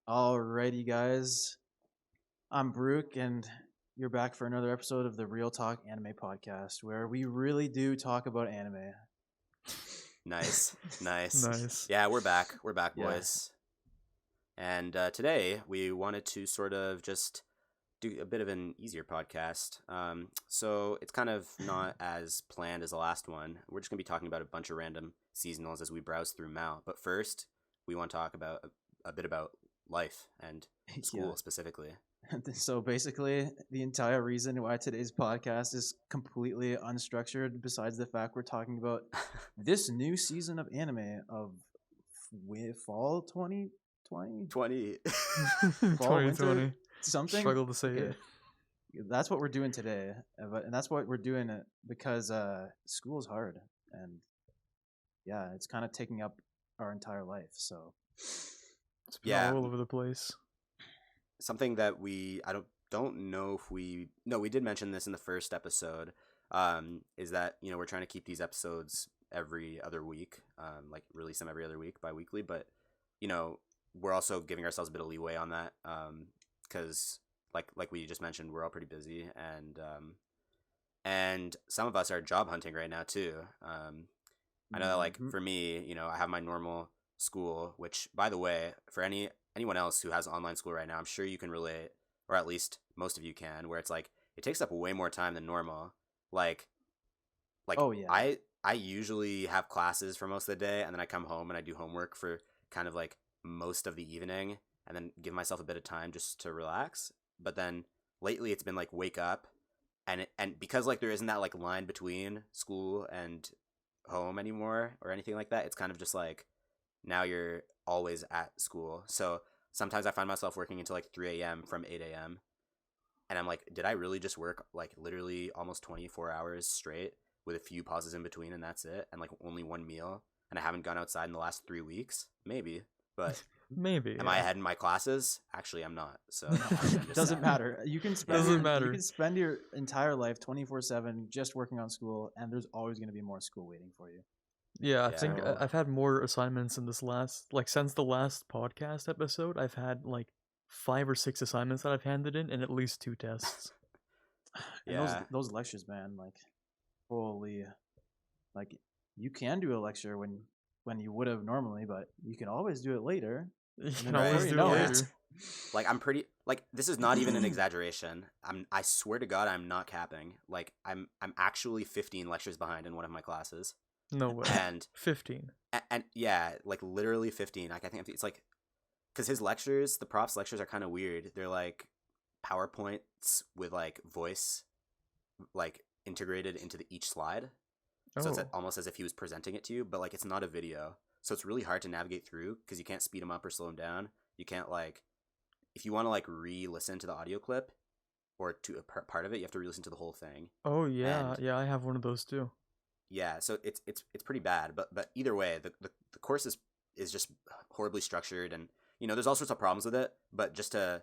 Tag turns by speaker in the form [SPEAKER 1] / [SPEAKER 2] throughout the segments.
[SPEAKER 1] Alrighty, guys. I'm Brooke, and you're back for another episode of the Real Talk Anime Podcast, where we really do talk about anime.
[SPEAKER 2] Nice.
[SPEAKER 3] Nice.
[SPEAKER 2] Yeah, we're back. We're back,
[SPEAKER 1] Yeah.
[SPEAKER 2] boys. And today we wanted to sort of just do a bit of an easier podcast. So it's kind of not as planned as the last one. We're just going to be talking about a bunch of random seasonals as we browse through them out. But first, we want to talk about a bit about life and school specifically.
[SPEAKER 1] So basically, the entire reason why today's podcast is completely unstructured, besides the fact we're talking about this new season of anime of fall 2020?
[SPEAKER 2] 20.
[SPEAKER 1] Fall, winter,
[SPEAKER 3] 2020.
[SPEAKER 1] something?
[SPEAKER 3] Struggle to say it.
[SPEAKER 1] That's what we're doing today. And that's what we're doing because school is hard. And yeah, it's kind of taking up our entire life. So
[SPEAKER 3] It's been all over the place.
[SPEAKER 2] Something that I don't know if we did mention this in the first episode, is that, we're trying to keep these episodes every other week, like release them every other week bi-weekly, but we're also giving ourselves a bit of leeway on that, because like we just mentioned, we're all pretty busy, and some of us are job hunting right now too. I know that, like, for me, I have my normal school, which, by the way, for anyone else who has online school right now, I'm sure you can relate, or at least most of you can, where it's like it takes up way more time than normal. Like
[SPEAKER 1] oh yeah,
[SPEAKER 2] I usually have classes for most of the day, and then I come home and I do homework for kind of like most of the evening, and then give myself a bit of time just to relax. But then lately it's been like wake up, and because like there isn't that like line between school and home anymore or anything like that, it's kind of just like now you're always at school. So sometimes I find myself working until like 3 a.m. from 8 a.m. And I'm like, did I really just work like literally almost 24 hours straight with a few pauses in between, and that's it? And like only one meal, and I haven't gone outside in the last 3 weeks? Maybe. But
[SPEAKER 3] maybe.
[SPEAKER 2] Am I ahead in my classes? Actually, I'm not. So
[SPEAKER 1] doesn't matter. You can spend
[SPEAKER 3] Doesn't matter.
[SPEAKER 1] You can spend your entire life 24/7 just working on school, and there's always going to be more school waiting for you.
[SPEAKER 3] Yeah, I
[SPEAKER 2] Yeah.
[SPEAKER 3] think I've had more assignments in this since the last podcast episode. I've had like 5 or 6 assignments that I've handed in, and at least 2 tests.
[SPEAKER 1] And
[SPEAKER 2] Yeah.
[SPEAKER 1] those lectures, man, like, holy, like, you can do a lecture when you would have normally, but you can always do it later.
[SPEAKER 3] You can
[SPEAKER 1] then
[SPEAKER 2] Right.
[SPEAKER 3] always
[SPEAKER 1] before you
[SPEAKER 3] do it
[SPEAKER 1] know
[SPEAKER 3] later.
[SPEAKER 2] Like, I'm pretty, like, this is not even an exaggeration. I swear to God, I'm not capping. Like, I'm actually 15 lectures behind in one of my classes.
[SPEAKER 3] No way.
[SPEAKER 2] And
[SPEAKER 3] 15.
[SPEAKER 2] and yeah, like literally 15. Like, I think it's like, because the prof's lectures are kind of weird. They're like PowerPoints with like voice like integrated into each slide. So it's almost as if he was presenting it to you, but like it's not a video. So it's really hard to navigate through because you can't speed him up or slow him down. You can't, like, if you want to like re-listen to the audio clip or to a part of it, you have to re-listen to the whole thing.
[SPEAKER 3] Oh yeah,
[SPEAKER 2] And-
[SPEAKER 3] yeah, I have one of those too.
[SPEAKER 2] Yeah, so it's pretty bad. But either way, the course is just horribly structured, and there's all sorts of problems with it. But just to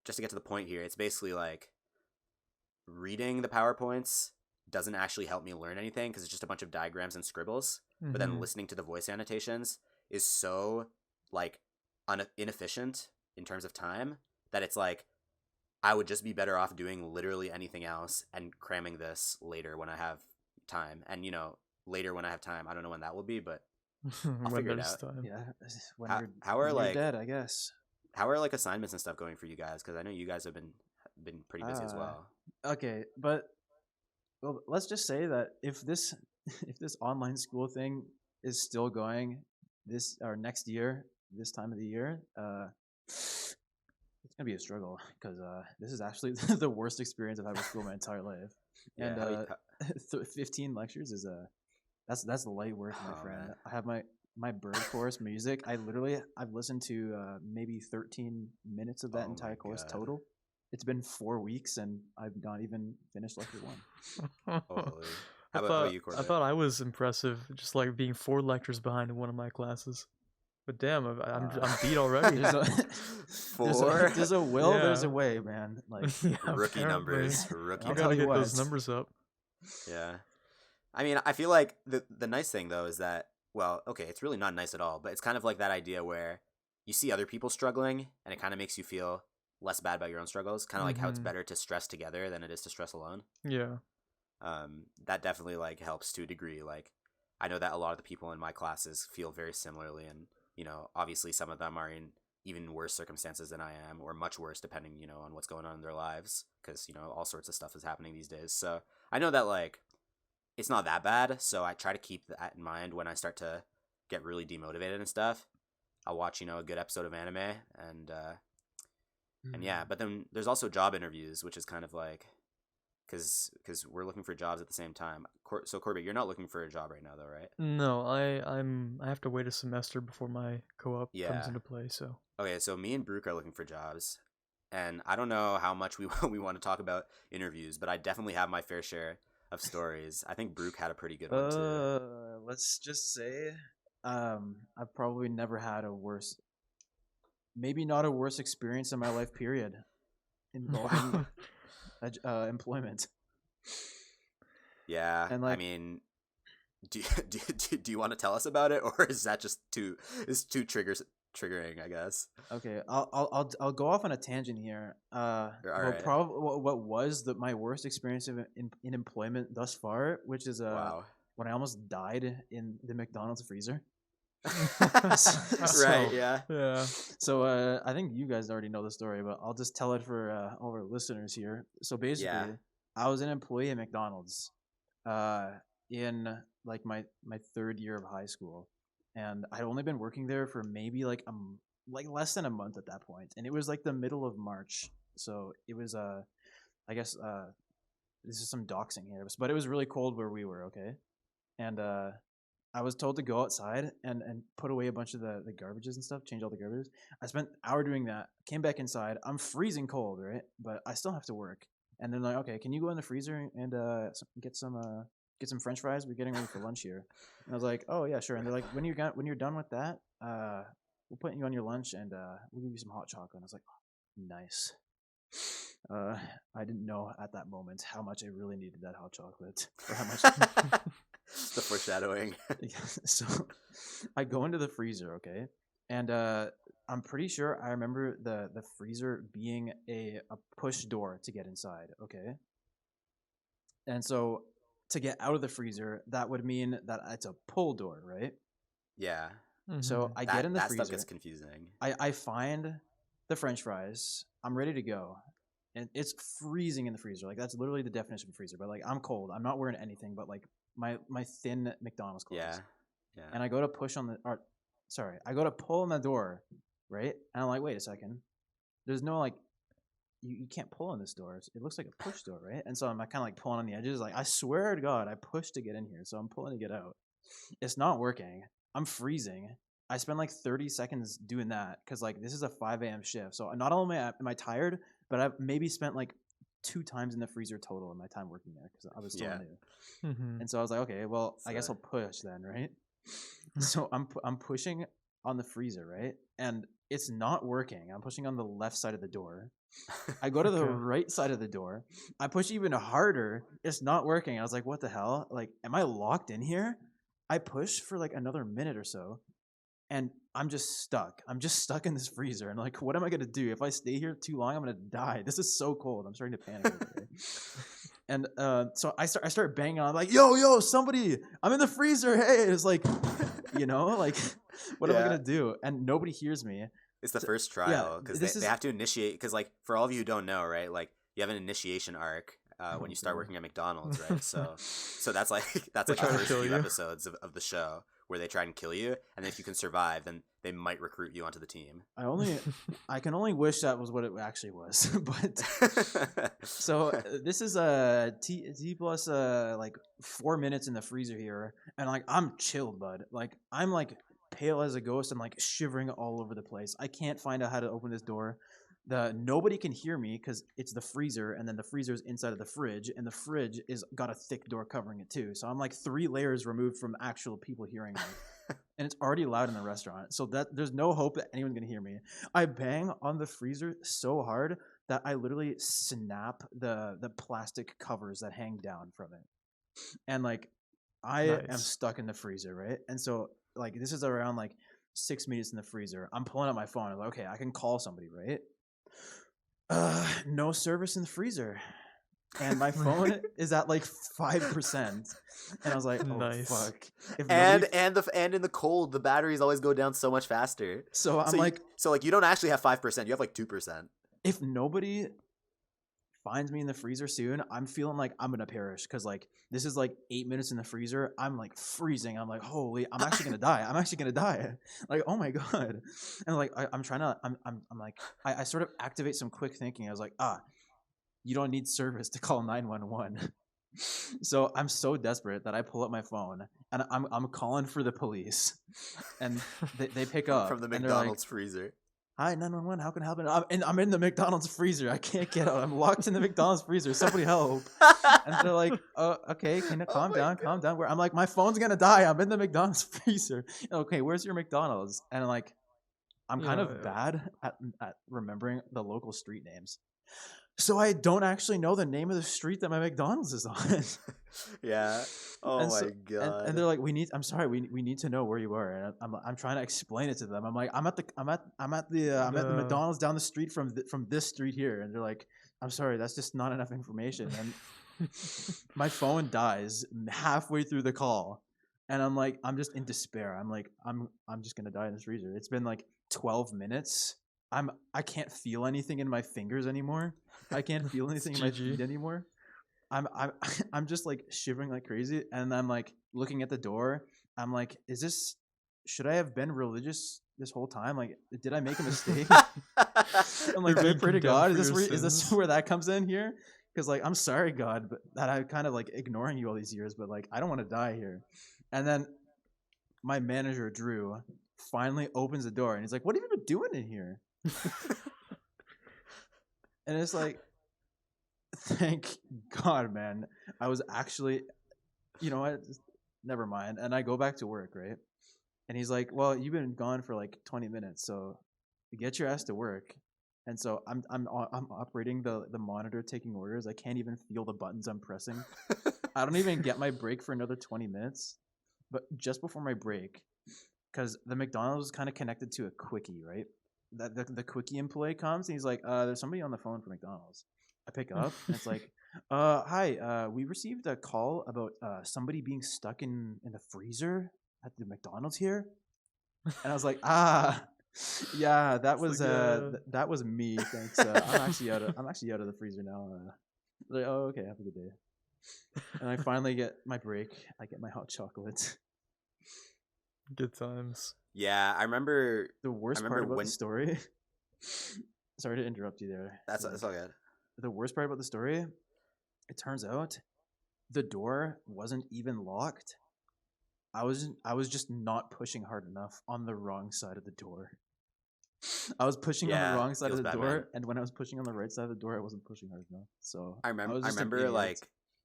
[SPEAKER 2] get to the point here, it's basically like reading the PowerPoints doesn't actually help me learn anything because it's just a bunch of diagrams and scribbles. But then
[SPEAKER 3] Mhm.
[SPEAKER 2] listening to the voice annotations is so like inefficient in terms of time that it's like I would just be better off doing literally anything else and cramming this later when I have time. And later when I have time, I don't know when that will be, but
[SPEAKER 3] When
[SPEAKER 2] figure it
[SPEAKER 3] there's
[SPEAKER 2] out.
[SPEAKER 3] time.
[SPEAKER 1] Yeah, when
[SPEAKER 2] How are
[SPEAKER 1] when you're
[SPEAKER 2] like
[SPEAKER 1] dead, I guess.
[SPEAKER 2] how are like assignments and stuff going for you guys? Because I know you guys have been pretty busy as well.
[SPEAKER 1] Okay, but well, let's just say that if this online school thing is still going this or next year, this time of the year, it's gonna be a struggle because this is actually the worst experience I've had with school my entire life.
[SPEAKER 2] Yeah,
[SPEAKER 1] And 15 lectures is that's the light work, my
[SPEAKER 2] Oh,
[SPEAKER 1] friend.
[SPEAKER 2] man.
[SPEAKER 1] I have my bird chorus music. I've listened to maybe 13 minutes of that
[SPEAKER 2] Oh my
[SPEAKER 1] entire course
[SPEAKER 2] God.
[SPEAKER 1] total. It's been 4 weeks and I've not even finished lecture 1.
[SPEAKER 2] Holy.
[SPEAKER 3] I
[SPEAKER 2] How about
[SPEAKER 3] thought
[SPEAKER 2] you,
[SPEAKER 3] I
[SPEAKER 2] Corbett?
[SPEAKER 3] thought I was impressive, just like being 4 lectures behind in one of my classes. But damn, I'm beat already.
[SPEAKER 1] There's
[SPEAKER 2] Four
[SPEAKER 1] there's a will, there's a
[SPEAKER 3] Yeah.
[SPEAKER 1] way, man. Like,
[SPEAKER 3] Yeah,
[SPEAKER 2] rookie
[SPEAKER 3] apparently.
[SPEAKER 2] numbers. Rookie
[SPEAKER 1] I'll
[SPEAKER 3] You
[SPEAKER 1] tell
[SPEAKER 3] gotta
[SPEAKER 1] you
[SPEAKER 3] get
[SPEAKER 1] what.
[SPEAKER 3] those numbers up.
[SPEAKER 2] Yeah. I mean, I feel like the nice thing though is that, well, okay, it's really not nice at all, but it's kind of like that idea where you see other people struggling, and it kind of makes you feel less bad about your own struggles. Kind of like how it's
[SPEAKER 3] Mhm.
[SPEAKER 2] better to stress together than it is to stress alone.
[SPEAKER 3] Yeah.
[SPEAKER 2] That definitely like helps to a degree. Like, I know that a lot of the people in my classes feel very similarly, and obviously some of them are in even worse circumstances than I am, or much worse, depending on what's going on in their lives, because all sorts of stuff is happening these days. So I know that like it's not that bad. So I try to keep that in mind when I start to get really demotivated and stuff. I'll watch a good episode of anime, and yeah. But then there's also job interviews, which is kind of like because we're looking for jobs at the same time. So Corbett, you're not looking for a job right now, though, right?
[SPEAKER 3] No, I have to wait a semester before my co-op comes
[SPEAKER 2] Yeah.
[SPEAKER 3] into play. So
[SPEAKER 2] Okay, so me and Brooke are looking for jobs, and I don't know how much we we want to talk about interviews, but I definitely have my fair share of stories. I think Brooke had a pretty good one too.
[SPEAKER 1] Let's just say, I've probably never had a worse, maybe not a worse experience in my life. Period, involving employment.
[SPEAKER 2] Yeah,
[SPEAKER 1] And
[SPEAKER 2] I
[SPEAKER 1] like,
[SPEAKER 2] mean, do do you want to tell us about it, or is that just too triggering? I guess.
[SPEAKER 1] okay, I'll go off on a tangent here.
[SPEAKER 2] All
[SPEAKER 1] Well,
[SPEAKER 2] right.
[SPEAKER 1] probably what was my worst experience in employment thus far, which is
[SPEAKER 2] Wow.
[SPEAKER 1] when I almost died in the McDonald's freezer.
[SPEAKER 2] Right.
[SPEAKER 3] So,
[SPEAKER 2] Yeah.
[SPEAKER 3] yeah.
[SPEAKER 1] So I think you guys already know the story, but I'll just tell it for all our listeners here. So basically,
[SPEAKER 2] Yeah.
[SPEAKER 1] I was an employee at McDonald's uh, in like my third year of high school, and I'd only been working there for maybe like less than a month at that point, and it was like the middle of March, so it was I guess this is some doxing here, but it was really cold where we were, okay, and I was told to go outside and put away a bunch of the garbages and stuff, change all the garbages. I spent an hour doing that, came back inside. I'm freezing cold, right? But I still have to work. And then like, okay, can you go in the freezer and get some French fries? We're getting ready for lunch here. And I was like, oh yeah, sure. And they're like, when you're done with that, we'll put you on your lunch and we'll give you some hot chocolate. And I was like, oh, nice. I didn't know at that moment how much I really needed that hot chocolate, or how much.
[SPEAKER 2] The foreshadowing.
[SPEAKER 1] So I go into the freezer, okay, and I'm pretty sure I remember the freezer being a push door to get inside, okay, and so to get out of the freezer, that would mean that it's a pull door, right?
[SPEAKER 2] Yeah.
[SPEAKER 1] So
[SPEAKER 3] Mhm.
[SPEAKER 1] I get in the
[SPEAKER 2] That stuff gets
[SPEAKER 1] freezer,
[SPEAKER 2] confusing.
[SPEAKER 1] I find the French fries, I'm ready to go. And it's freezing in the freezer. Like that's literally the definition of freezer. But like I'm cold. I'm not wearing anything but like my thin McDonald's clothes.
[SPEAKER 2] Yeah. Yeah.
[SPEAKER 1] And I go to push on the I go to pull on the door, right? And I'm like, wait a second. There's no like you can't pull on this door. It looks like a push door, right? And so I'm kind of like pulling on the edges. Like I swear to God, I pushed to get in here, so I'm pulling to get out. It's not working. I'm freezing. I spend like 30 seconds doing that because like this is a 5 a.m. shift. So not only am I tired, but I've maybe spent like 2 times in the freezer total in my time working there because I was still new.
[SPEAKER 3] Mhm.
[SPEAKER 1] And so I was like, okay, well, I guess
[SPEAKER 2] So-
[SPEAKER 1] I'll push then, right? So I'm pushing on the freezer, right? And it's not working. I'm pushing on the left side of the door. I go to the
[SPEAKER 3] Okay.
[SPEAKER 1] right side of the door. I push even harder. It's not working. I was like, what the hell? Like, am I locked in here? I push for like another minute or so, and I'm just stuck. I'm just stuck in this freezer. And like, what am I gonna do? If I stay here too long, I'm gonna die. This is so cold. I'm starting to panic over here. And so I start banging on, like, yo, somebody, I'm in the freezer. Hey, it's like, like, what am I
[SPEAKER 2] Yeah.
[SPEAKER 1] gonna do? And nobody hears me.
[SPEAKER 2] It's the
[SPEAKER 1] So-
[SPEAKER 2] first
[SPEAKER 1] yeah,
[SPEAKER 2] trial because
[SPEAKER 1] this
[SPEAKER 2] they
[SPEAKER 1] is-
[SPEAKER 2] have to initiate. Because like for all of you who don't know, right? Like you have an initiation arc when you start
[SPEAKER 1] God.
[SPEAKER 2] working at McDonald's, right? So that's like that's
[SPEAKER 3] They
[SPEAKER 2] like the
[SPEAKER 3] try to
[SPEAKER 2] first
[SPEAKER 3] kill
[SPEAKER 2] few
[SPEAKER 3] you.
[SPEAKER 2] episodes of the show where they try and kill you, and then if you can survive, then they might recruit you onto the team.
[SPEAKER 1] I can only wish that was what it actually was. But so this is a T plus like 4 minutes in the freezer here, and like I'm chilled, bud. Like I'm like pale as a ghost. I'm like shivering all over the place. I can't find out how to open this door. Nobody can hear me because it's the freezer, and then the freezer's inside of the fridge, and the fridge is got a thick door covering it too. So I'm like 3 layers removed from actual people hearing me. And it's already loud in the restaurant, so that there's no hope that anyone's gonna hear me. I bang on the freezer so hard that I literally snap the plastic covers that hang down from it, and like I am
[SPEAKER 3] Nice.
[SPEAKER 1] stuck in the freezer, right? And so like this is around like 6 minutes in the freezer. I'm pulling out my phone. I'm like, okay, I can call somebody, right? No service in the freezer. And my phone is at like 5%. And I was like, oh,
[SPEAKER 3] Nice.
[SPEAKER 1] fuck. If
[SPEAKER 2] And
[SPEAKER 1] nobody...
[SPEAKER 2] and in the cold, the batteries always go down so much faster.
[SPEAKER 1] So I'm like,
[SPEAKER 2] you don't actually have 5%. You have like 2%.
[SPEAKER 1] if nobody finds me in the freezer soon, I'm feeling like I'm gonna perish, because like this is like 8 minutes in the freezer. I'm like freezing. I'm like, holy, I'm actually gonna die. I'm actually gonna die. Like, oh my god. And like I'm trying to, I'm like, I sort of activate some quick thinking. I was like, you don't need service to call 911. So I'm so desperate that I pull up my phone and I'm calling for the police, and they pick up
[SPEAKER 2] from the
[SPEAKER 1] and they're like,
[SPEAKER 2] McDonald's freezer.
[SPEAKER 1] hi, 911, how can I help? And I'm in the McDonald's freezer. I can't get out. I'm locked in the McDonald's freezer. Somebody help. And they're like, okay, can you calm down, calm down. I'm like, my phone's going to die. I'm in the McDonald's freezer. Okay, where's your McDonald's? And like, I'm kind of bad at remembering the local street names. So I don't actually know the name of the street that my McDonald's is on.
[SPEAKER 2] Yeah. Oh
[SPEAKER 1] And
[SPEAKER 2] my
[SPEAKER 1] so-
[SPEAKER 2] god.
[SPEAKER 1] And they're like, we need to know where you are. And I'm trying to explain it to them. I'm like, I'm at the McDonald's down the street from this street here. And they're like, I'm sorry, that's just not enough information. And my phone dies halfway through the call, and I'm like, I'm just in despair. I'm like, I'm just gonna die in this freezer. It's been like 12 minutes. I can't feel anything in my fingers anymore. I can't feel anything in my feet anymore. I'm just like shivering like crazy, and I'm like looking at the door. I'm like, should I have been religious this whole time? Like, did I make a mistake? I'm like, do I pray to God? Is this where that comes in here? Because like, I'm sorry, God, but that I'm kind of like ignoring you all these years, but like, I don't want to die here. And then my manager Drew finally opens the door, and he's like, what have you been doing in here? And it's like, thank God, man. I was actually, you know what? Never mind. And I go back to work, right? And he's like, well, you've been gone for like 20 minutes, so get your ass to work. And so I'm operating the monitor, taking orders. I can't even feel the buttons I'm pressing. I don't even get my break for another 20 minutes. But just before my break, because the McDonald's is kind of connected to a quickie, right? The quickie employee comes and he's like, there's somebody on the phone for McDonald's. I pick up and it's like, hi, we received a call about somebody being stuck in the freezer at the McDonald's here. And I was like, yeah, that was that was me. Thanks. I'm actually out of the freezer now. Like, oh, okay, have a good day. And I finally get my break. I get my hot chocolate.
[SPEAKER 3] Good times.
[SPEAKER 2] Yeah, I remember
[SPEAKER 1] The worst part about the story. Sorry to interrupt you there.
[SPEAKER 2] That's all good.
[SPEAKER 1] The worst part about the story, it turns out the door wasn't even locked. I was just not pushing hard enough on the wrong side of the door. I was pushing on the wrong side of the door, man. And when I was pushing on the right side of the door, I wasn't pushing hard enough. So
[SPEAKER 2] I remember like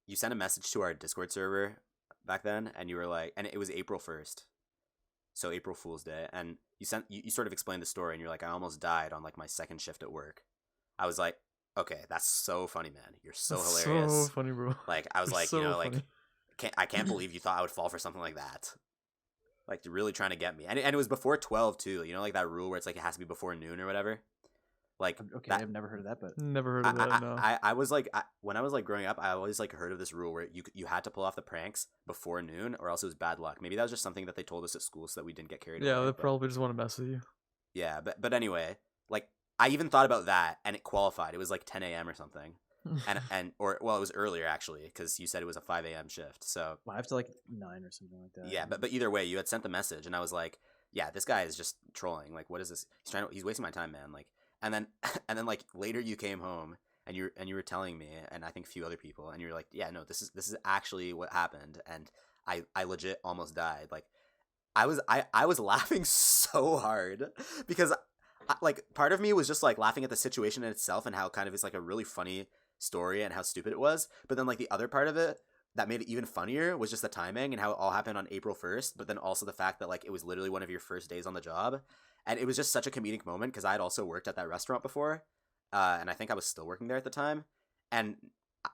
[SPEAKER 2] you sent a message to our Discord server back then, and you were like, and it was April 1st. So April Fool's Day, and you sort of explained the story, and you're like, I almost died on like my second shift at work. I was like, okay, that's so funny, man. You're so hilarious.
[SPEAKER 3] So funny, bro.
[SPEAKER 2] Like I was like,
[SPEAKER 3] so
[SPEAKER 2] you know,
[SPEAKER 3] funny.
[SPEAKER 2] like I can't believe you thought I would fall for something like that. Like you're really trying to get me, and it was before 12 too. You know, like that rule where it's like it has to be before noon or whatever. Like
[SPEAKER 1] okay, I've never heard of that, but
[SPEAKER 3] never heard of that. No.
[SPEAKER 2] I was like, when I was like growing up, I always like heard of this rule where you had to pull off the pranks before noon, or else it was bad luck. Maybe that was just something that they told us at school so that we didn't get carried away.
[SPEAKER 3] Yeah, they probably just want to mess with you.
[SPEAKER 2] Yeah, but anyway, like I even thought about that, and it qualified. It was like 10 a.m. or something, and it was earlier actually, because you said it was a 5 a.m. shift. So
[SPEAKER 1] 5 to like 9 or something like that.
[SPEAKER 2] Yeah, but either way, you had sent the message, and I was like, yeah, this guy is just trolling. Like, what is this? He's wasting my time, man. Like, and then like later you came home and you were telling me, and I think a few other people, and you're like, yeah, no, this is actually what happened, and I legit almost died. Like, I was laughing so hard because like part of me was just like laughing at the situation in itself and how kind of it's like a really funny story and how stupid it was, but then like the other part of it that made it even funnier was just the timing and how it all happened on April 1st, but then also the fact that like it was literally one of your first days on the job. And it was just such a comedic moment because I had also worked at that restaurant before, and I think I was still working there at the time. And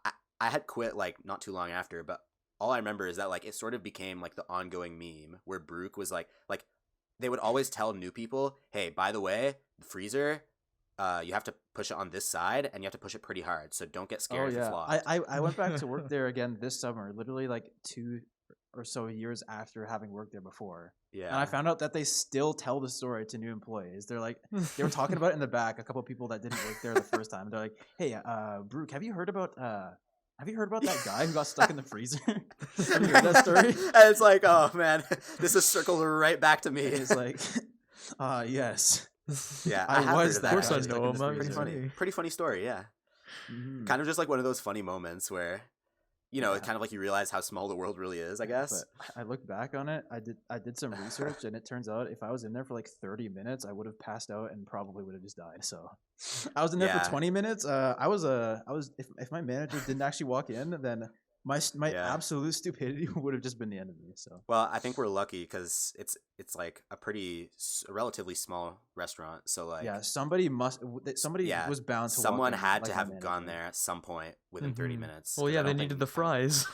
[SPEAKER 2] I had quit like not too long after, but all I remember is that like it sort of became like the ongoing meme where Brooke was like they would always tell new people, hey, by the way, the freezer, you have to push it on this side, and you have to push it pretty hard, so don't get scared if it's locked.
[SPEAKER 1] I went back to work there again this summer, literally like 2 or so years after having worked there before.
[SPEAKER 2] Yeah.
[SPEAKER 1] And I found out that they still tell the story to new employees. They're like, they were talking about it in the back. A couple of people that didn't work there the first time. They're like, "Hey, Brooke, have you heard about that guy who got stuck in the freezer? Have you heard that story?"
[SPEAKER 2] And it's like, oh man, this is circled right back to me.
[SPEAKER 1] And it's like, yes.
[SPEAKER 2] Yeah,
[SPEAKER 1] I
[SPEAKER 2] have
[SPEAKER 1] was
[SPEAKER 2] heard
[SPEAKER 1] that
[SPEAKER 3] Of course
[SPEAKER 1] guy
[SPEAKER 3] I
[SPEAKER 1] stuck
[SPEAKER 3] know
[SPEAKER 1] in the
[SPEAKER 3] him.
[SPEAKER 1] freezer.
[SPEAKER 2] Pretty funny story. Yeah,
[SPEAKER 1] Mhm.
[SPEAKER 2] kind of just like one of those funny moments where, it's kind of like you realize how small the world really is, I guess.
[SPEAKER 1] But I look back on it. I did some research, and it turns out if I was in there for like 30 minutes, I would have passed out and probably would have just died. So I was in there
[SPEAKER 2] Yeah.
[SPEAKER 1] for 20 minutes. I was if my manager didn't actually walk in, then my
[SPEAKER 2] Yeah.
[SPEAKER 1] absolute stupidity would have just been the end of me. So
[SPEAKER 2] Well, I think we're lucky because it's like a relatively small restaurant. So like,
[SPEAKER 1] yeah, somebody
[SPEAKER 2] Yeah,
[SPEAKER 1] was bound to.
[SPEAKER 2] someone
[SPEAKER 1] walk in,
[SPEAKER 2] had
[SPEAKER 1] like
[SPEAKER 2] to
[SPEAKER 1] my
[SPEAKER 2] have gone
[SPEAKER 1] manager.
[SPEAKER 2] there at some point within 30
[SPEAKER 3] Mhm.
[SPEAKER 2] minutes.
[SPEAKER 3] Well,
[SPEAKER 2] 'cause
[SPEAKER 3] yeah,
[SPEAKER 2] I
[SPEAKER 3] they
[SPEAKER 2] don't think
[SPEAKER 3] needed the
[SPEAKER 2] you can-
[SPEAKER 3] fries.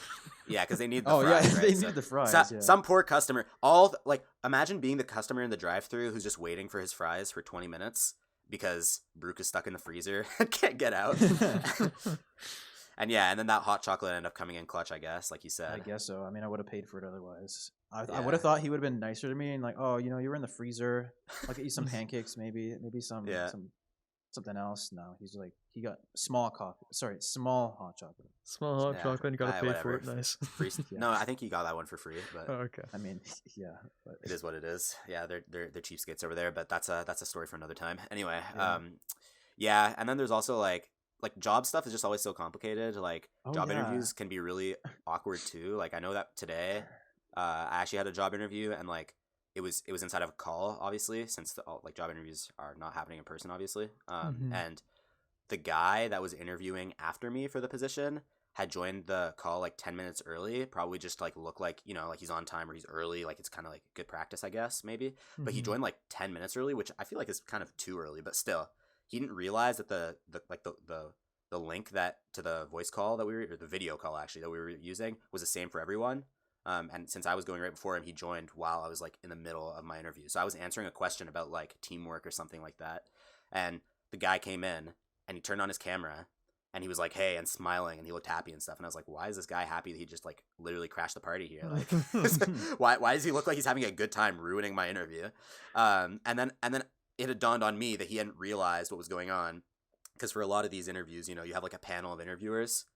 [SPEAKER 2] Yeah, because they need the
[SPEAKER 1] Oh yeah,
[SPEAKER 2] fries, right?
[SPEAKER 1] they
[SPEAKER 2] So-
[SPEAKER 1] need the fries.
[SPEAKER 2] So-
[SPEAKER 1] yeah.
[SPEAKER 2] Some poor customer, imagine being the customer in the drive-thru who's just waiting for his fries for 20 minutes because Brooke is stuck in the freezer and can't get out. And then that hot chocolate ended up coming in clutch, I guess, like you
[SPEAKER 1] I
[SPEAKER 2] said.
[SPEAKER 1] guess so. I mean, I would have paid for it otherwise. I
[SPEAKER 2] Yeah.
[SPEAKER 1] would have thought he would have been nicer to me and like, oh, you were in the freezer. I'll get you some pancakes, maybe some
[SPEAKER 2] Yeah.
[SPEAKER 1] something else. No, he's like, he got small hot chocolate.
[SPEAKER 3] Small hot
[SPEAKER 2] Yeah.
[SPEAKER 3] chocolate, you gotta pay for
[SPEAKER 2] Whatever.
[SPEAKER 3] it. Nice.
[SPEAKER 2] Free.
[SPEAKER 1] Yeah.
[SPEAKER 2] No, I think he got that one for free, but
[SPEAKER 3] Oh, okay.
[SPEAKER 1] I mean, yeah, but
[SPEAKER 2] it is what it is. Yeah, they're cheapskates over there, but that's a story for another time. Anyway,
[SPEAKER 1] Yeah.
[SPEAKER 2] and then there's also like job stuff is just always so complicated. Like
[SPEAKER 1] Oh,
[SPEAKER 2] job
[SPEAKER 1] yeah.
[SPEAKER 2] interviews can be really awkward too. Like I know that today, I actually had a job interview, and like it was inside of a call, obviously, since like job interviews are not happening in person, obviously.
[SPEAKER 3] Mhm.
[SPEAKER 2] And the guy that was interviewing after me for the position had joined the call like 10 minutes early, probably just like look like, like he's on time or he's early, like it's kind of like good practice, I guess, maybe. But he
[SPEAKER 3] Mhm.
[SPEAKER 2] joined like 10 minutes early, which I feel like is kind of too early, but still. He didn't realize that the link that to the voice call that or the video call actually that we were using was the same for everyone. And since I was going right before him, he joined while I was like in the middle of my interview. So I was answering a question about like teamwork or something like that. And the guy came in and he turned on his camera and he was like, "Hey," and smiling, and he looked happy and stuff. And I was like, why is this guy happy that he just like literally crashed the party here? Like, why does he look like he's having a good time ruining my interview? And then it had dawned on me that he hadn't realized what was going on. Because for a lot of these interviews, you have like a panel of interviewers.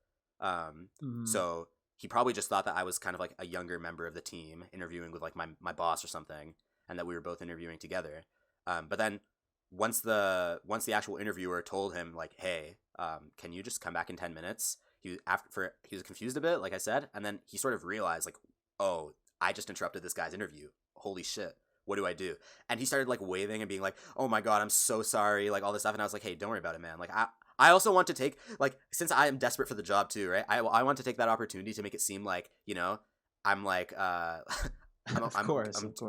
[SPEAKER 1] Mhm.
[SPEAKER 2] So he probably just thought that I was kind of like a younger member of the team interviewing with like my boss or something, and that we were both interviewing together. But then once the actual interviewer told him like, "Hey, can you just come back in 10 minutes?" He was confused a bit, like I said, and then he sort of realized like, "Oh, I just interrupted this guy's interview. Holy shit. What do I do?" And he started like waving and being like, "Oh my God, I'm so sorry," like all this stuff. And I was like, "Hey, don't worry about it, man. Like I also want to take, like, since I am desperate for the job too, right? I want to take that opportunity to make it seem like, I'm like, I'm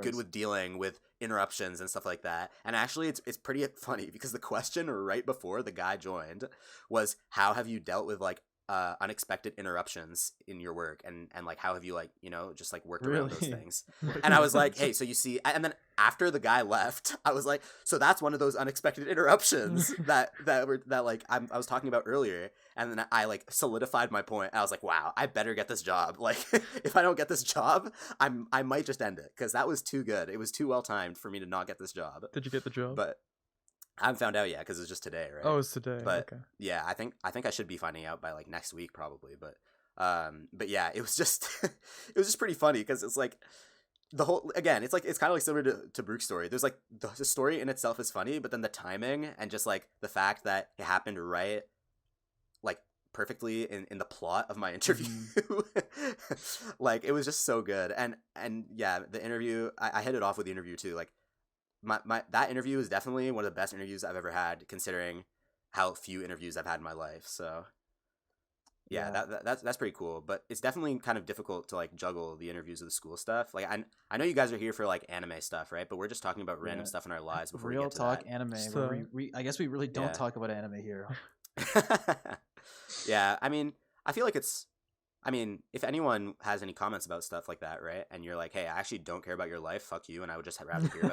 [SPEAKER 2] good with dealing with interruptions and stuff like that. And actually it's pretty funny because the question right before the guy joined was, how have you dealt with like unexpected interruptions in your work, and like how have you like just like worked around those
[SPEAKER 1] Really?
[SPEAKER 2] things? And I was like, "Hey, so you see," and then after the guy left, I was like, "So that's one of those unexpected interruptions that like I was talking about earlier." And then I like solidified my point. I was like, "Wow, I better get this job. Like, if I don't get this job, I might just end it, because that was too good. It was too well timed for me to not get this job."
[SPEAKER 3] Did you get the job?
[SPEAKER 2] But I haven't found out yet because it's just today, right?
[SPEAKER 3] Oh, it's today.
[SPEAKER 2] But
[SPEAKER 3] Okay.
[SPEAKER 2] yeah, I think I should be finding out by like next week probably. But yeah, it was just pretty funny because it's like the whole, again, it's kind of like similar to Brooke's story. There's like the story in itself is funny, but then the timing and just like the fact that it happened right, like perfectly in the plot of my interview, like it was just so good. And yeah, the interview, I hit it off with the interview too. Like my that interview is definitely one of the best interviews I've ever had, considering how few interviews I've had in my life. So yeah. That's pretty cool, but it's definitely kind of difficult to like juggle the interviews with the school stuff. Like I know you guys are here for like anime stuff, right? But we're just talking about random stuff in our lives before
[SPEAKER 1] Real
[SPEAKER 2] we get to
[SPEAKER 1] talk
[SPEAKER 2] that.
[SPEAKER 1] anime.
[SPEAKER 3] So-
[SPEAKER 1] Where I guess we really don't
[SPEAKER 2] Yeah.
[SPEAKER 1] talk about anime here.
[SPEAKER 2] Yeah, I mean, I feel like it's I mean, if anyone has any comments about stuff like that, right, and you're like, hey, I actually don't care about your life, fuck you, and I would just rather hear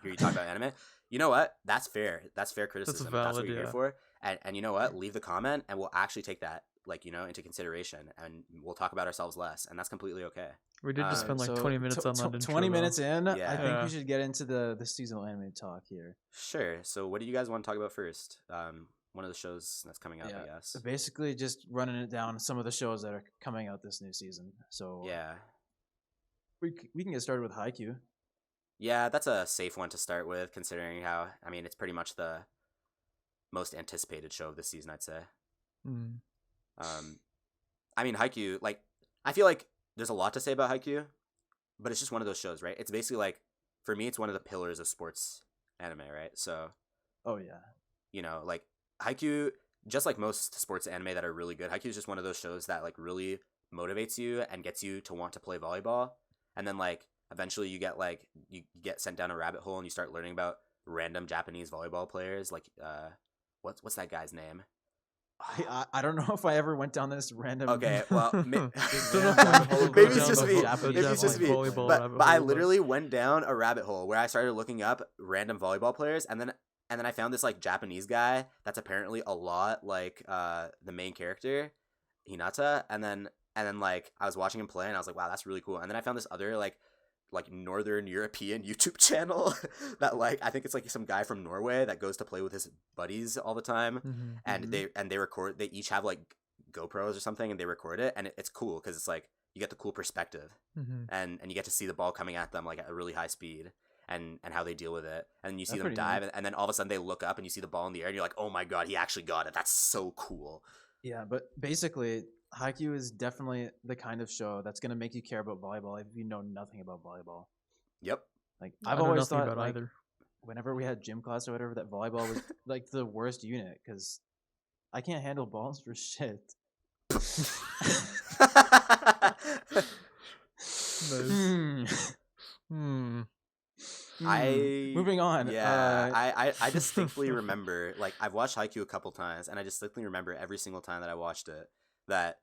[SPEAKER 2] you talk about anime. You know what? That's fair. That's fair criticism. That's what you're here for. And you know what? Leave the comment, and we'll actually take that into consideration, and we'll talk about ourselves less, and that's completely okay.
[SPEAKER 3] We did just spend like 20 minutes on that intro.
[SPEAKER 1] 20 minutes in,
[SPEAKER 2] Yeah.
[SPEAKER 1] I think we should get into the seasonal anime talk here.
[SPEAKER 2] Sure. So what do you guys want to talk about first? One of the shows that's coming out, I guess.
[SPEAKER 1] Basically, just running it down, some of the shows that are coming out this new season. So
[SPEAKER 2] yeah,
[SPEAKER 1] we can get started with Haikyuu.
[SPEAKER 2] Yeah, that's a safe one to start with, considering how, I mean, it's pretty much the most anticipated show of this season, I'd say.
[SPEAKER 3] Mm.
[SPEAKER 2] I mean, Haikyuu, like, I feel like there's a lot to say about Haikyuu, but it's just one of those shows, right? It's basically like, for me, it's one of the pillars of sports anime, right? So,
[SPEAKER 1] oh yeah,
[SPEAKER 2] like Haikyuu, just like most sports anime that are really good, Haikyuu is just one of those shows that like really motivates you and gets you to want to play volleyball, and then like eventually you get sent down a rabbit hole and you start learning about random Japanese volleyball players, like what's that guy's name?
[SPEAKER 1] I don't know if I ever went down this random.
[SPEAKER 2] Okay, well, maybe it's just me. Maybe it's just me. But I literally went down a rabbit hole where I started looking up random volleyball players, and then I found this like Japanese guy that's apparently a lot like the main character, Hinata, and then like I was watching him play, and I was like, wow, that's really cool. And then I found this other like Northern European YouTube channel that like I think it's like some guy from Norway that goes to play with his buddies all the time, and they record. They each have like GoPros or something, and they record it, and it's cool because it's like you get the cool perspective, and you get to see the ball coming at them like at a really high speed, and how they deal with it, and you see them dive, and then all of a sudden they look up and you see the ball in the air, and you're like, oh my god, he actually got it. That's so cool.
[SPEAKER 1] Yeah, but basically, Haikyuu is definitely the kind of show that's going to make you care about volleyball if you know nothing about volleyball.
[SPEAKER 2] Yep.
[SPEAKER 1] Like I've always thought about like, either. Whenever we had gym class or whatever, that volleyball was like the worst unit because I can't handle balls for shit. Moving on.
[SPEAKER 2] Yeah, I distinctly remember, like, I've watched Haikyuu a couple times, and I distinctly remember every single time that I watched it that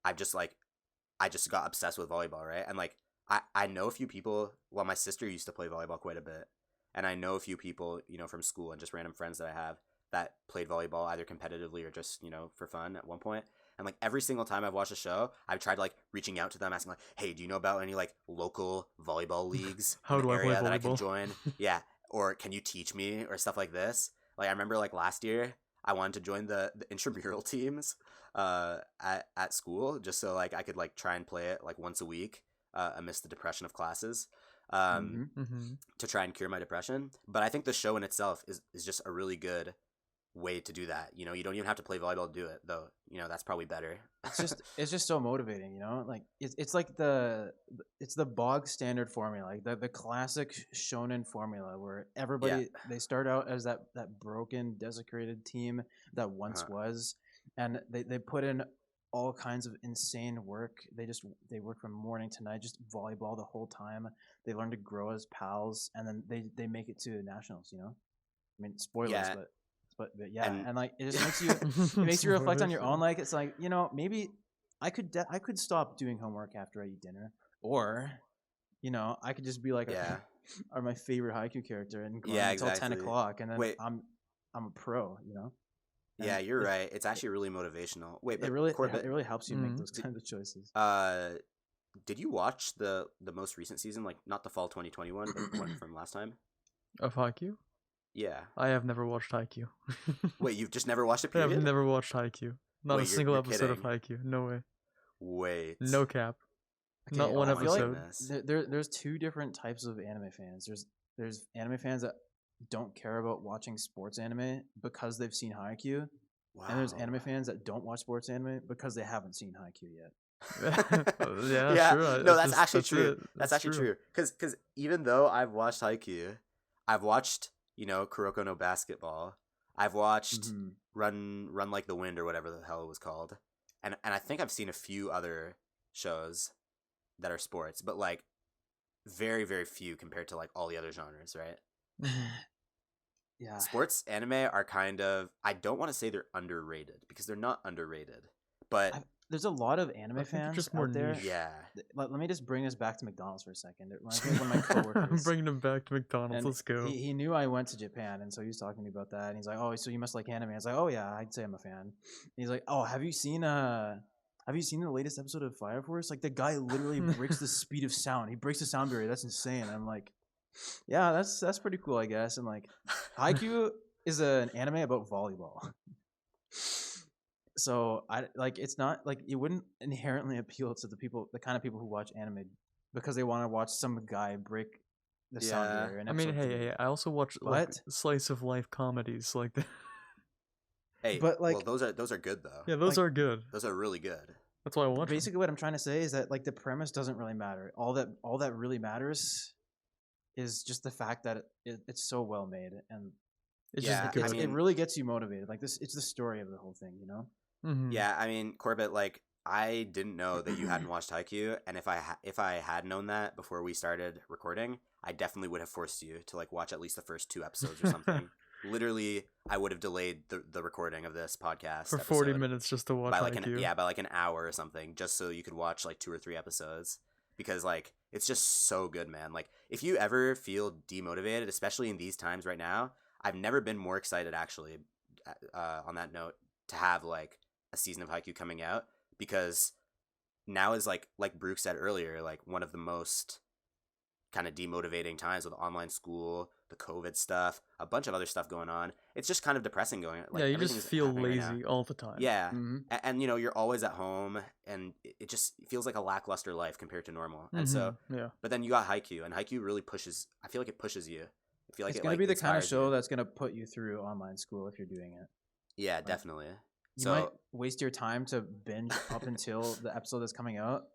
[SPEAKER 2] I just got obsessed with volleyball, right? And like I know a few people. Well, my sister used to play volleyball quite a bit, and I know a few people, from school and just random friends that I have that played volleyball either competitively or just for fun at one point. And like every single time I've watched a show, I've tried like reaching out to them, asking like, "Hey, do you know about any like local volleyball leagues
[SPEAKER 3] How
[SPEAKER 2] in the
[SPEAKER 3] do I
[SPEAKER 2] area
[SPEAKER 3] play
[SPEAKER 2] that I can
[SPEAKER 3] volleyball?
[SPEAKER 2] join?" Yeah, or can you teach me or stuff like this? Like I remember like last year, I wanted to join the intramural teams at school just so like I could like try and play it like once a week amidst the depression of classes to try and cure my depression. But I think the show in itself is just a really good way to do that. You don't even have to play volleyball to do it, though. That's probably better.
[SPEAKER 1] It's just so motivating. Like it's like the bog standard formula, like the classic shonen formula where everybody they start out as that broken, desecrated team that once was, and they put in all kinds of insane work. They work from morning to night, just volleyball the whole time. They learn to grow as pals, and then they make it to nationals. I mean, spoilers, but yeah, and like it just makes you reflect on your own. Like it's like maybe I could stop doing homework after I eat dinner, or I could just be like or my favorite Haikyuu character and grind until 10 o'clock, and then I'm a pro.
[SPEAKER 2] Yeah, you're right. It's actually really motivational. Wait, but
[SPEAKER 1] it really helps you make those kinds of choices.
[SPEAKER 2] Did you watch the most recent season, like not the fall 2021, but one from last time?
[SPEAKER 3] Of Haikyuu?
[SPEAKER 2] Yeah.
[SPEAKER 3] I have never watched Haikyuu.
[SPEAKER 2] Wait, you've just never watched it, period?
[SPEAKER 3] I've never watched Haikyuu. Not a single episode of Haikyuu. No way.
[SPEAKER 2] Wait.
[SPEAKER 3] No cap. Okay, not one episode.
[SPEAKER 1] Like there's two different types of anime fans. There's anime fans that don't care about watching sports anime because they've seen Haikyuu. Wow. And there's anime fans that don't watch sports anime because they haven't seen Haikyuu yet.
[SPEAKER 3] Yeah, sure.
[SPEAKER 2] No, that's actually true. That's actually true. Because even though I've watched Haikyuu, I've watched Kuroko no Basketball. I've watched Run Like the Wind or whatever the hell it was called, and I think I've seen a few other shows that are sports, but like very, very few compared to like all the other genres, right?
[SPEAKER 1] Yeah.
[SPEAKER 2] Sports anime are kind of, I don't want to say they're underrated because they're not underrated, but
[SPEAKER 1] there's a lot of anime
[SPEAKER 3] I think they're
[SPEAKER 1] fans
[SPEAKER 3] just more
[SPEAKER 1] out there.
[SPEAKER 3] niche.
[SPEAKER 2] Yeah.
[SPEAKER 1] Let me just bring us back to McDonald's for a second. It reminds me of one of my
[SPEAKER 3] I'm
[SPEAKER 1] coworkers.
[SPEAKER 3] bringing him back to McDonald's.
[SPEAKER 1] And
[SPEAKER 3] Let's go.
[SPEAKER 1] he knew I went to Japan, and so he was talking to me about that. And he's like, "Oh, so you must like anime?" I was like, "Oh yeah, I'd say I'm a fan." And he's like, "Oh, have you seen the latest episode of Fire Force? Like the guy literally breaks the speed of sound. He breaks the sound barrier. That's insane." And I'm like, "Yeah, that's pretty cool, I guess." And like, Haikyuu is an anime about volleyball. So it's not like it wouldn't inherently appeal to the kind of people who watch anime because they want to watch some guy break the sound
[SPEAKER 2] Yeah.
[SPEAKER 1] barrier. In
[SPEAKER 3] I mean,
[SPEAKER 1] episode
[SPEAKER 3] hey,
[SPEAKER 1] 3.
[SPEAKER 3] I also watch like
[SPEAKER 1] But-
[SPEAKER 3] slice of life comedies like that.
[SPEAKER 2] Hey,
[SPEAKER 1] But,
[SPEAKER 2] well,
[SPEAKER 1] like-
[SPEAKER 2] those are good though.
[SPEAKER 3] Yeah, those
[SPEAKER 1] Like-
[SPEAKER 3] are good.
[SPEAKER 2] Those are really good.
[SPEAKER 3] That's why I watch 'em.
[SPEAKER 1] Basically, what I'm trying to say is that like the premise doesn't really matter. All that really matters is just the fact that it's so well made, and
[SPEAKER 3] It's
[SPEAKER 2] Yeah,
[SPEAKER 3] just
[SPEAKER 2] I
[SPEAKER 3] good.
[SPEAKER 2] mean-
[SPEAKER 1] it really gets you motivated. Like this, it's the story of the whole thing, you know.
[SPEAKER 3] Mhm.
[SPEAKER 2] Yeah, I mean, Corbett, like I didn't know that you hadn't watched Haikyuu, and if I had known that before we started recording, I definitely would have forced you to like watch at least the first 2 episodes or something. Literally, I would have delayed the recording of this podcast
[SPEAKER 3] For 40
[SPEAKER 2] episode
[SPEAKER 3] minutes just to watch
[SPEAKER 2] by like
[SPEAKER 3] Haikyuu.
[SPEAKER 2] by like an hour or something, just so you could watch like 2 or 3 episodes, because like it's just so good, man. Like if you ever feel demotivated, especially in these times right now, I've never been more excited actually. On that note, to have like a season of Haikyuu coming out, because now is like Brooke said earlier, like one of the most kind of demotivating times with online school, the COVID stuff, a bunch of other stuff going on. It's just kind of depressing going. Like,
[SPEAKER 3] yeah, you just
[SPEAKER 2] everything's
[SPEAKER 3] feel
[SPEAKER 2] happening right now.
[SPEAKER 3] lazy all the time.
[SPEAKER 2] Yeah,
[SPEAKER 1] Mhm.
[SPEAKER 2] and you know you're always at home, and it just feels like a lackluster life compared to normal. And so,
[SPEAKER 3] Mhm, yeah.
[SPEAKER 2] but then you got Haikyuu, and Haikyuu really pushes. I feel like it pushes you. I feel like
[SPEAKER 1] It's
[SPEAKER 2] it
[SPEAKER 1] gonna
[SPEAKER 2] like
[SPEAKER 1] be the kind of
[SPEAKER 2] inspires
[SPEAKER 1] show
[SPEAKER 2] you.
[SPEAKER 1] that's gonna put you through online school if you're doing it.
[SPEAKER 2] Yeah, definitely.
[SPEAKER 1] You
[SPEAKER 2] So
[SPEAKER 1] might waste your time to binge up until the episode that's coming out.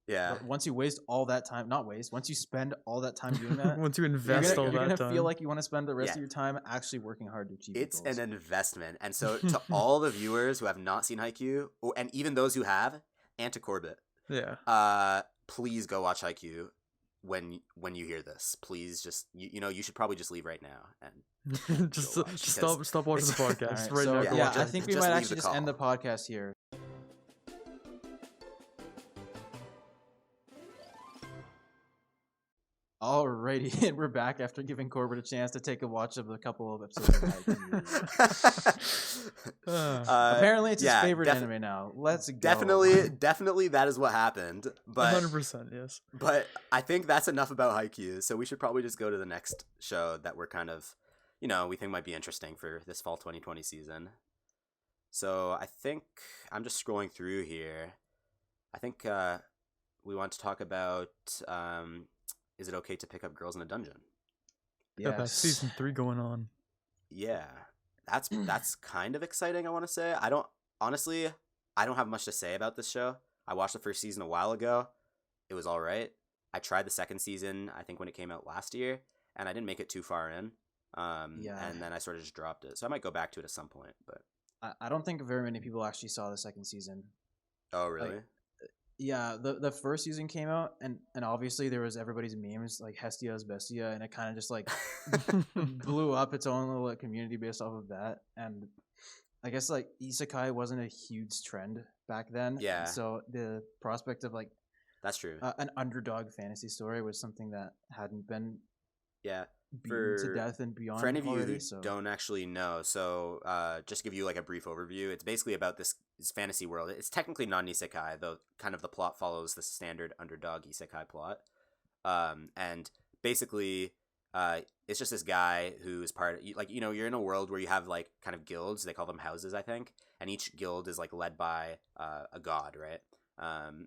[SPEAKER 2] yeah,
[SPEAKER 1] But once you waste all that time, not waste, once you spend all that time doing that,
[SPEAKER 3] Once you
[SPEAKER 1] you're
[SPEAKER 3] invest
[SPEAKER 1] gonna,
[SPEAKER 3] all
[SPEAKER 1] you're
[SPEAKER 3] that
[SPEAKER 1] gonna
[SPEAKER 3] time.
[SPEAKER 1] feel like you want to spend the rest
[SPEAKER 2] Yeah.
[SPEAKER 1] of your time actually working hard to achieve
[SPEAKER 2] it's
[SPEAKER 1] your goals.
[SPEAKER 2] an investment. And so to all the viewers who have not seen Haikyuu, and even those who have, and to Corbett,
[SPEAKER 3] Yeah.
[SPEAKER 2] please go watch Haikyuu when you hear this. Please just you should probably just leave right now and
[SPEAKER 3] just
[SPEAKER 2] go watch,
[SPEAKER 3] just
[SPEAKER 2] because
[SPEAKER 3] stop watching the
[SPEAKER 2] it's-
[SPEAKER 1] All
[SPEAKER 3] podcast
[SPEAKER 1] right,
[SPEAKER 3] right
[SPEAKER 1] so
[SPEAKER 3] now.
[SPEAKER 2] Yeah,
[SPEAKER 3] Go
[SPEAKER 1] yeah,
[SPEAKER 3] watch
[SPEAKER 1] I
[SPEAKER 3] it.
[SPEAKER 1] think we
[SPEAKER 2] Just
[SPEAKER 1] might
[SPEAKER 2] leave
[SPEAKER 1] actually
[SPEAKER 2] the
[SPEAKER 1] just end the
[SPEAKER 2] call.
[SPEAKER 1] podcast here. Alrighty, and we're back after giving Corbett a chance to take a watch of a couple of episodes of Haikyuu. Apparently, it's his favorite anime now. Let's go.
[SPEAKER 2] definitely that is what happened. But
[SPEAKER 3] 100%, yes.
[SPEAKER 2] but I think that's enough about Haikyuu. So we should probably just go to the next show that we're kind of, we think might be interesting for this fall 2020 season. So I think I'm just scrolling through here. I think we want to talk about is it okay to pick up girls in a dungeon?
[SPEAKER 3] Yeah, that's
[SPEAKER 1] Yes.
[SPEAKER 3] season 3 going on.
[SPEAKER 2] Yeah, that's kind of exciting. I want to say I don't have much to say about this show. I watched the first season a while ago. It was all right. I tried the second season, I think when it came out last year, and I didn't make it too far in.
[SPEAKER 1] Yeah.
[SPEAKER 2] And then I sort of just dropped it. So I might go back to it at some point. But
[SPEAKER 1] I don't think very many people actually saw the second season.
[SPEAKER 2] oh really?
[SPEAKER 1] Yeah, the first season came out, and obviously there was everybody's memes like Hestia's Bestia, and it kind of just like blew up its own little like, community based off of that. And I guess like isekai wasn't a huge trend back then.
[SPEAKER 2] Yeah.
[SPEAKER 1] So the prospect of like
[SPEAKER 2] That's true.
[SPEAKER 1] an underdog fantasy story was something that hadn't been
[SPEAKER 2] Yeah.
[SPEAKER 1] beaten to death and beyond.
[SPEAKER 2] For any of you
[SPEAKER 1] already,
[SPEAKER 2] who
[SPEAKER 1] so.
[SPEAKER 2] don't actually know, so just to give you like a brief overview, it's basically about this fantasy world. It's technically not an isekai, though kind of the plot follows the standard underdog isekai plot. And basically, it's just this guy who is part of, like, you're in a world where you have like kind of guilds. They call them houses, I think. And each guild is like led by a god, right?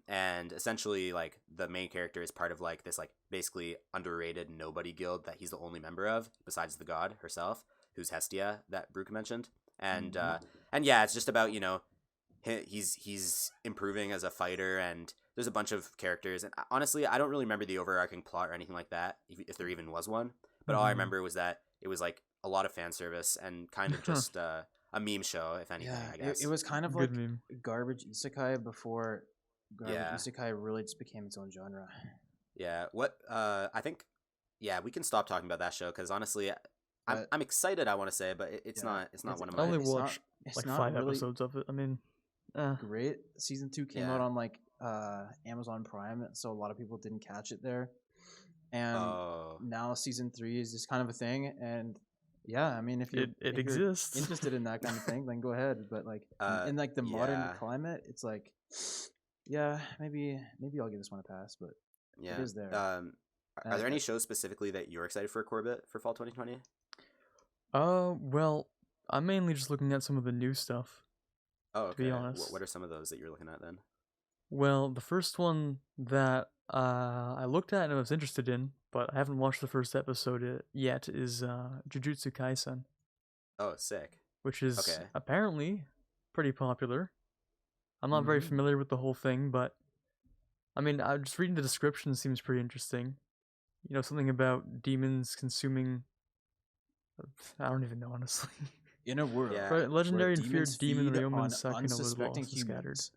[SPEAKER 2] And essentially like the main character is part of like this like basically underrated nobody guild that he's the only member of besides the god herself, who's Hestia that Brooke mentioned. And yeah, it's just about he's improving as a fighter, and there's a bunch of characters, and honestly I don't really remember the overarching plot or anything like that, if there even was one. But all I remember was that it was like a lot of fan service and kind of just a meme show, if anything.
[SPEAKER 1] Yeah,
[SPEAKER 2] I guess
[SPEAKER 1] it was kind of
[SPEAKER 3] Good
[SPEAKER 1] like
[SPEAKER 3] meme.
[SPEAKER 1] garbage isekai before garbage
[SPEAKER 2] Yeah.
[SPEAKER 1] isekai really just became its own genre.
[SPEAKER 2] Yeah, what I think, yeah, we can stop talking about that show because honestly,
[SPEAKER 1] But-
[SPEAKER 2] I'm excited. I want to say, but it's
[SPEAKER 1] Yeah.
[SPEAKER 2] not one of
[SPEAKER 3] I
[SPEAKER 2] my.
[SPEAKER 3] only
[SPEAKER 1] It's not-
[SPEAKER 3] watched
[SPEAKER 1] it's
[SPEAKER 3] like
[SPEAKER 1] not
[SPEAKER 3] 5
[SPEAKER 1] really-
[SPEAKER 3] episodes of it. I mean,
[SPEAKER 1] great. Season 2 came out on like Amazon Prime, so a lot of people didn't catch it there. And now season 3 is just kind of a thing, and yeah, I mean, if
[SPEAKER 3] it
[SPEAKER 1] you're
[SPEAKER 3] exists.
[SPEAKER 1] interested in that kind of thing, then go ahead. But like in like the modern climate, it's like, yeah, maybe I'll give this one a pass, but it is there.
[SPEAKER 2] Are there any shows specifically that you're excited for, Corbett, for fall 2020?
[SPEAKER 3] Well, I'm mainly just looking at some of the new stuff.
[SPEAKER 2] Oh, okay.
[SPEAKER 3] To be honest.
[SPEAKER 2] What are some of those that you're looking at then?
[SPEAKER 3] Well, the first one that I looked at and I was interested in, but I haven't watched the first episode yet, is Jujutsu Kaisen.
[SPEAKER 2] Oh, sick.
[SPEAKER 3] Which is apparently pretty popular. I'm not very familiar with the whole thing, but I mean, just reading the description seems pretty interesting. You know, something about demons consuming... I don't even know, honestly.
[SPEAKER 1] In a world,
[SPEAKER 3] legendary and feared demon
[SPEAKER 1] on
[SPEAKER 3] Sakuna was lost and scattered.
[SPEAKER 1] Humans.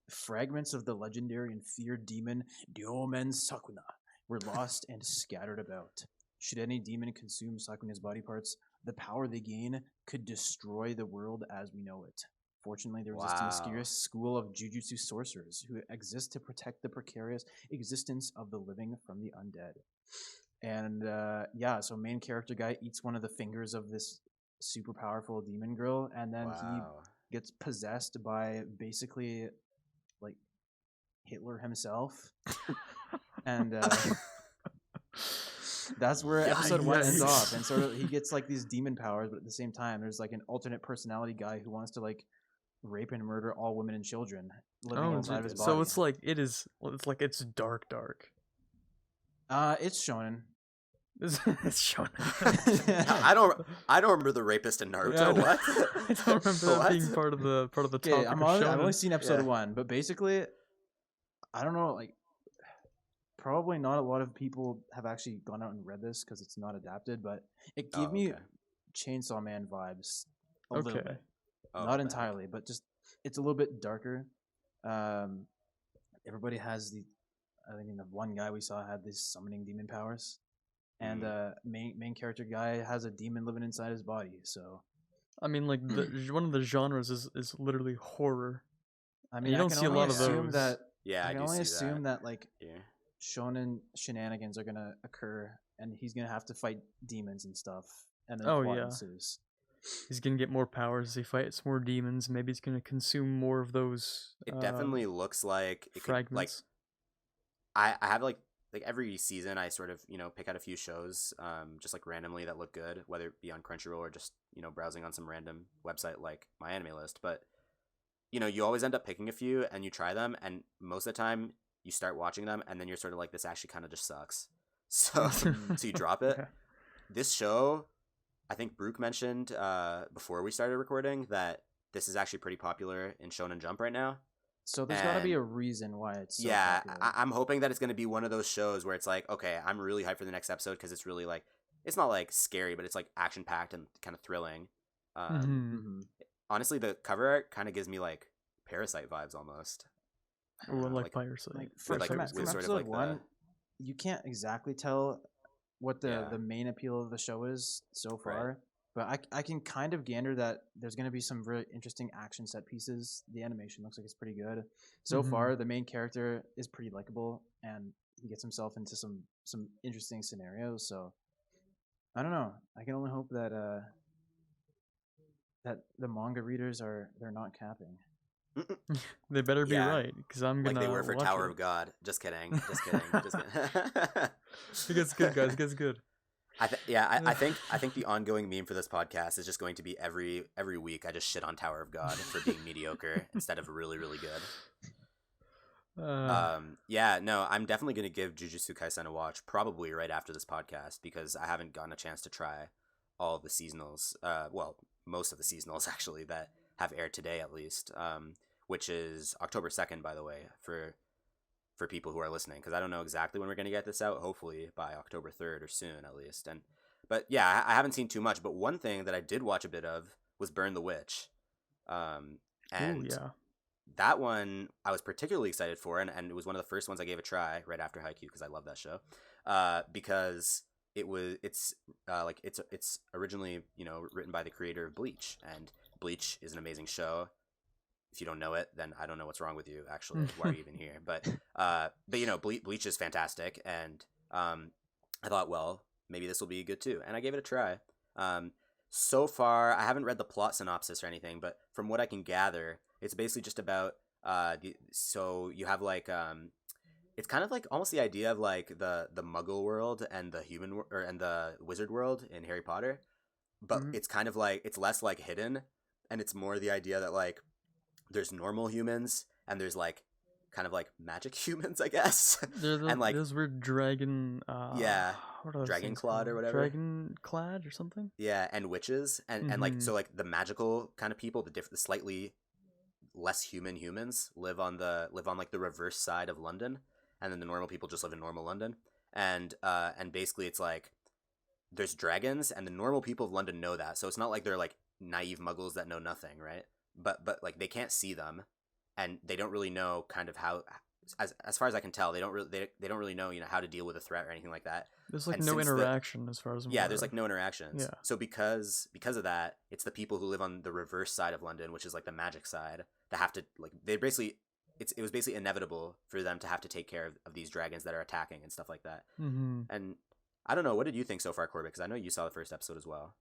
[SPEAKER 1] Fragments of the legendary and feared demon Ryomen Sakuna were lost and scattered about. Should any demon consume Sakuna's body parts, the power they gain could destroy the world as we know it. Fortunately, there exists a mysterious school of Jujutsu sorcerers who exist to protect the precarious existence of the living from the undead. And so main character guy eats one of the fingers of this super powerful demon girl, and then he gets possessed by basically like Hitler himself. And that's where episode 1 ends off. And sort of he gets like these demon powers, but at the same time there's like an alternate personality guy who wants to like rape and murder all women and children living inside of his body.
[SPEAKER 3] So it's like it's dark.
[SPEAKER 1] It's shonen.
[SPEAKER 3] It's shonen.
[SPEAKER 2] I don't remember the rapist in Naruto.
[SPEAKER 3] Yeah,
[SPEAKER 2] what?
[SPEAKER 3] I don't remember that being part of the topic.
[SPEAKER 1] I've only seen episode 1, but basically, I don't know. Like, probably not a lot of people have actually gone out and read this because it's not adapted. But it gave me Chainsaw Man vibes a little bit. Not entirely, but just it's a little bit darker. Everybody has the one guy we saw had these summoning demon powers. And main character guy has a demon living inside his body. So,
[SPEAKER 3] I mean, like one of the genres is literally horror.
[SPEAKER 1] I mean,
[SPEAKER 3] you don't see a lot of those.
[SPEAKER 1] I
[SPEAKER 2] can
[SPEAKER 1] only assume that like shonen shenanigans are gonna occur, and he's gonna have to fight demons and stuff. And then plot ensues.
[SPEAKER 3] He's gonna get more powers as he fights more demons. Maybe he's gonna consume more of those.
[SPEAKER 2] It definitely looks like
[SPEAKER 3] fragments.
[SPEAKER 2] I have like every season I sort of, pick out a few shows just like randomly that look good, whether it be on Crunchyroll or just, browsing on some random website like myanimelist. But, you always end up picking a few and you try them, and most of the time you start watching them and then you're sort of like, this actually kind of just sucks. So you drop it. This show, I think Brooke mentioned before we started recording that this is actually pretty popular in Shonen Jump right now.
[SPEAKER 1] So there's got to be a reason why it's so popular.
[SPEAKER 2] I'm hoping that it's going to be one of those shows where it's like, okay, I'm really hyped for the next episode because it's really like, it's not like scary, but it's like action packed and kind of thrilling. Honestly, the cover art kind of gives me like Parasite vibes almost.
[SPEAKER 3] Like Parasite.
[SPEAKER 1] Like from episode 1, you can't exactly tell what the main appeal of the show is so far. Right. But I can kind of gander that there's going to be some really interesting action set pieces. The animation looks like it's pretty good. So far, the main character is pretty likable, and he gets himself into some interesting scenarios. So, I don't know. I can only hope that that the manga readers they're not capping.
[SPEAKER 3] They better be right, because I'm gonna
[SPEAKER 2] like they were for Tower of God. Just kidding. Just kidding.
[SPEAKER 3] It gets good, guys. It gets good.
[SPEAKER 2] I think the ongoing meme for this podcast is just going to be every week I just shit on Tower of God for being mediocre instead of really, really good. I'm definitely going to give Jujutsu Kaisen a watch probably right after this podcast because I haven't gotten a chance to try all of the seasonals. Most of the seasonals actually that have aired today at least, which is October 2nd, by the way, for people who are listening, because I don't know exactly when we're going to get this out, hopefully by October 3rd or soon at least. But I haven't seen too much, but one thing that I did watch a bit of was Burn the Witch. That one I was particularly excited for, and it was one of the first ones I gave a try right after Haikyuu because I love that show. Because it's originally, written by the creator of Bleach, and Bleach is an amazing show. if you don't know it, then I don't know what's wrong with you. Actually, why are you even here? But you know, Bleach is fantastic, and I thought, well, maybe this will be good too, and I gave it a try. So far, I haven't read the plot synopsis or anything, but from what I can gather, it's basically just about so you have like it's kind of like almost the idea of like the Muggle world and the and the wizard world in Harry Potter, but it's kind of like it's less like hidden, and it's more the idea that like there's normal humans and there's like kind of like magic humans, I guess. And like
[SPEAKER 3] those weird dragon
[SPEAKER 2] yeah,
[SPEAKER 3] what are those
[SPEAKER 2] dragon
[SPEAKER 3] things
[SPEAKER 2] clawed
[SPEAKER 3] called?
[SPEAKER 2] or whatever.
[SPEAKER 3] Dragon clad or something?
[SPEAKER 2] Yeah, and witches and like so like the magical kind of people, the slightly less human humans live on like the reverse side of London, and then the normal people just live in normal London. And basically it's like there's dragons, and the normal people of London know that. So it's not like they're like naive muggles that know nothing, right? But like they can't see them, and they don't really know kind of how, as far as I can tell, they don't really know, you know, how to deal with a threat or anything like that.
[SPEAKER 3] There's like
[SPEAKER 2] And
[SPEAKER 3] no
[SPEAKER 2] since
[SPEAKER 3] interaction as far as I'm
[SPEAKER 2] yeah,
[SPEAKER 3] aware.
[SPEAKER 2] there's like no interactions.
[SPEAKER 3] Yeah.
[SPEAKER 2] So because of that, it's the people who live on the reverse side of London, which is like the magic side, that have to like they basically it was basically inevitable for them to have to take care of these dragons that are attacking and stuff like that. And I don't know, what did you think so far, Corbett? Because I know you saw the first episode as well.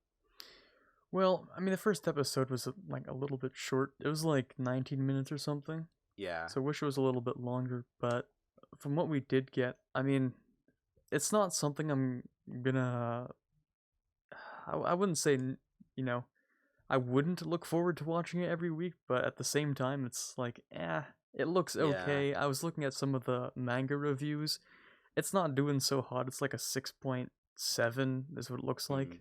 [SPEAKER 3] Well, I mean, the first episode was like a little bit short. It was like 19 minutes or something.
[SPEAKER 2] Yeah.
[SPEAKER 3] So I wish it was a little bit longer, but from what we did get, I mean, it's not something I'm gonna. I wouldn't say, you know, I wouldn't look forward to watching it every week, but at the same time, it's like, it looks okay.
[SPEAKER 2] Yeah.
[SPEAKER 3] I was looking at some of the manga reviews. It's not doing so hot. It's like a 6.7 is what it looks like.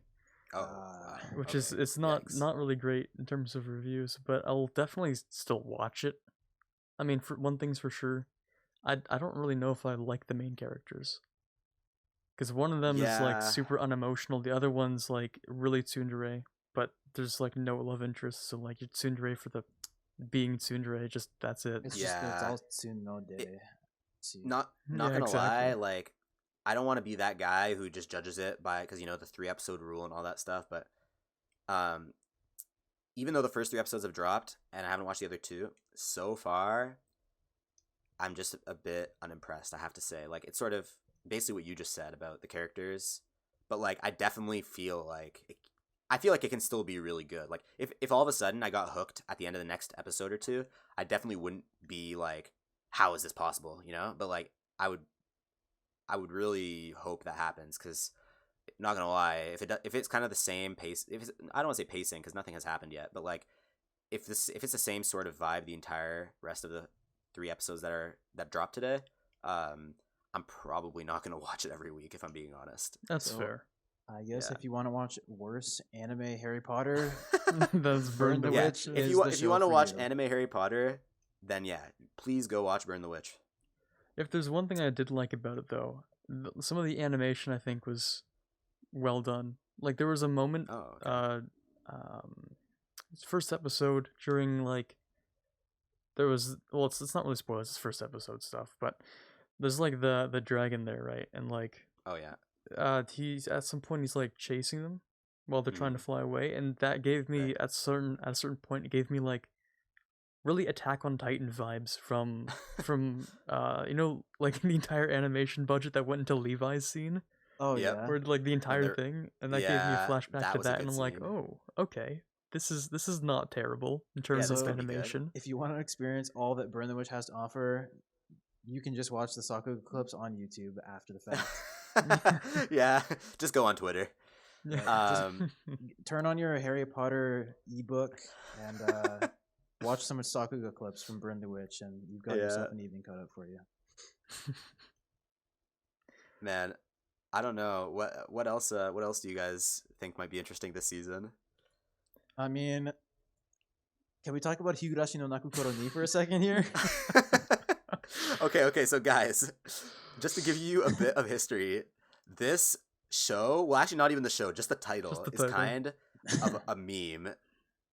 [SPEAKER 3] Which is it's not really great in terms of reviews, but I'll definitely still watch it. I mean, for one thing's for sure, I don't really know if I like the main characters, because one of them is like super unemotional, the other one's like really tsundere, but there's like no love interest, so like you're tsundere for the being tsundere, just that's it.
[SPEAKER 1] It's just it's all tsunode.
[SPEAKER 2] Not gonna lie, like I don't want to be that guy who just judges it by, because you know the 3-episode rule and all that stuff, but even though the first 3 episodes have dropped and I haven't watched the other 2 so far, I'm just a bit unimpressed, I have to say. Like it's sort of basically what you just said about the characters, but like I definitely feel like it can still be really good. Like if all of a sudden I got hooked at the end of the next episode or 2, I definitely wouldn't be like, how is this possible, you know? But like I would really hope that happens, because not gonna lie, if it's kind of the same pace, I don't want to say pacing because nothing has happened yet, but like if it's the same sort of vibe the entire rest of the 3 episodes that dropped today, I'm probably not gonna watch it every week, if I'm being honest.
[SPEAKER 3] That's fair.
[SPEAKER 1] I guess if you want to watch worse anime Harry Potter,
[SPEAKER 3] that's Burn the Witch.
[SPEAKER 2] If you want to watch anime Harry Potter, then yeah, please go watch Burn the Witch.
[SPEAKER 3] If there's one thing I did like about it, though, some of the animation I think was well done. Like there was a moment, first episode during like there was it's not really spoilers, it's first episode stuff, but there's like the dragon there, right? And like he's at some point he's like chasing them while they're trying to fly away, and that gave me at a certain point it gave me like really Attack on Titan vibes from you know, like the entire animation budget that went into Levi's scene.
[SPEAKER 1] Oh yeah,
[SPEAKER 3] where like the entire thing, and that gave me a flashback to that, and I'm like, oh, okay, this is not terrible in terms of animation.
[SPEAKER 1] If you want to experience all that Burn the Witch has to offer, you can just watch the Sakuga clips on YouTube after the fact.
[SPEAKER 2] Yeah, just go on Twitter.
[SPEAKER 1] Just turn on your Harry Potter ebook and watch some Sakuga clips from Burn the Witch, and you've got yourself an evening cut up for you.
[SPEAKER 2] Man, I don't know what else do you guys think might be interesting this season?
[SPEAKER 1] I mean, can we talk about Higurashi no Nakukoro ni for a second here?
[SPEAKER 2] Okay, so guys, just to give you a bit of history, this show, well actually not even the show, just the title is kind of a meme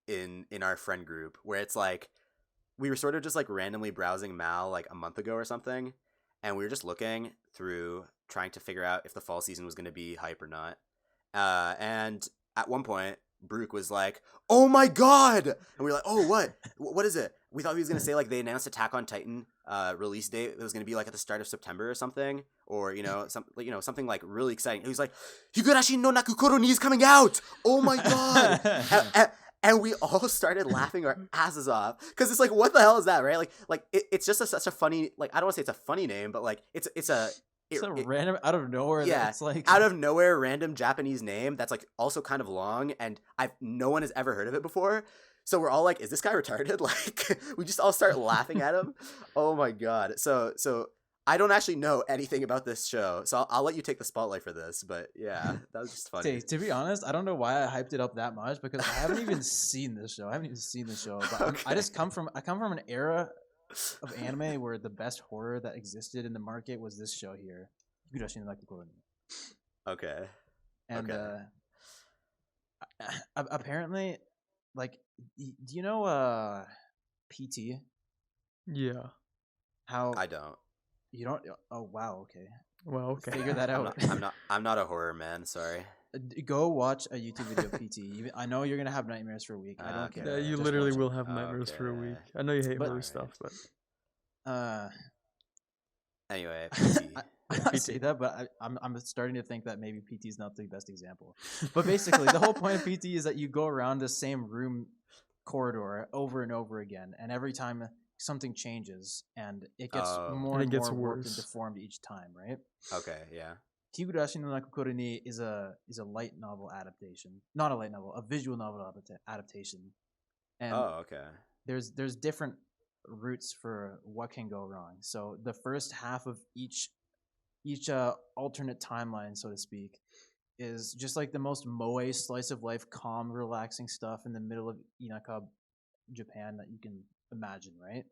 [SPEAKER 2] in our friend group, where it's like we were sort of just like randomly browsing Mal like a month ago or something, and we were just looking through trying to figure out if the fall season was going to be hype or not, and at one point Brooke was like, oh my god, and we were like, oh what is it? we thought he was gonna say like they announced Attack on Titan release date. It was gonna be like at the start of September or something, or something like really exciting. He was like, Higurashi no Nakukoro ni is coming out. Oh my god! And we all started laughing our asses off because it's like, what the hell is that, right? Like it's just such a funny, like, I don't want to say it's a funny name, but like it's a
[SPEAKER 1] random out of nowhere.
[SPEAKER 2] Yeah,
[SPEAKER 1] it's like
[SPEAKER 2] out of nowhere random Japanese name that's like also kind of long, and no one has ever heard of it before. So we're all like, is this guy retarded? Like, we just all start laughing at him. Oh my god. So I don't actually know anything about this show, so I'll let you take the spotlight for this. But yeah, that was just funny.
[SPEAKER 1] To be honest, I don't know why I hyped it up that much because I haven't even seen this show. But
[SPEAKER 2] Okay.
[SPEAKER 1] I come from an era of anime where the best horror that existed in the market was this show here, Higurashi no Nakukoro ni.
[SPEAKER 2] Okay.
[SPEAKER 1] And
[SPEAKER 2] Okay.
[SPEAKER 1] apparently, like, do you know PT?
[SPEAKER 3] Yeah.
[SPEAKER 1] How
[SPEAKER 2] I don't.
[SPEAKER 1] you don't? Oh wow, okay.
[SPEAKER 3] Well, okay.
[SPEAKER 1] Figure that out.
[SPEAKER 2] I'm not a horror man. Sorry.
[SPEAKER 1] Go watch a YouTube video of PT. I know you're gonna have nightmares for a week. I don't
[SPEAKER 2] Okay.
[SPEAKER 1] care.
[SPEAKER 3] Yeah, you
[SPEAKER 1] Just
[SPEAKER 3] literally
[SPEAKER 1] watch it.
[SPEAKER 3] will have nightmares for a week.
[SPEAKER 2] Okay.
[SPEAKER 3] I know you hate
[SPEAKER 1] But-
[SPEAKER 3] horror stuff, but
[SPEAKER 2] Anyway, PT.
[SPEAKER 1] I say that, but I'm starting to think that maybe PT is not the best example. But basically, the whole point of PT is that you go around the same room corridor over and over again, and every time something changes, and it gets
[SPEAKER 2] Oh.
[SPEAKER 1] more
[SPEAKER 3] And it
[SPEAKER 1] and
[SPEAKER 3] gets
[SPEAKER 1] more warped and
[SPEAKER 3] worse.
[SPEAKER 1] deformed each time, right?
[SPEAKER 2] Okay. Yeah.
[SPEAKER 1] Higurashi no Nakukoro ni is a light novel adaptation, not a light novel, a visual novel adaptation, and
[SPEAKER 2] Oh. Okay.
[SPEAKER 1] there's different routes for what can go wrong. So the first half of each alternate timeline, so to speak, is just like the most moe slice of life, calm, relaxing stuff in the middle of Inaka, Japan that you can imagine, right?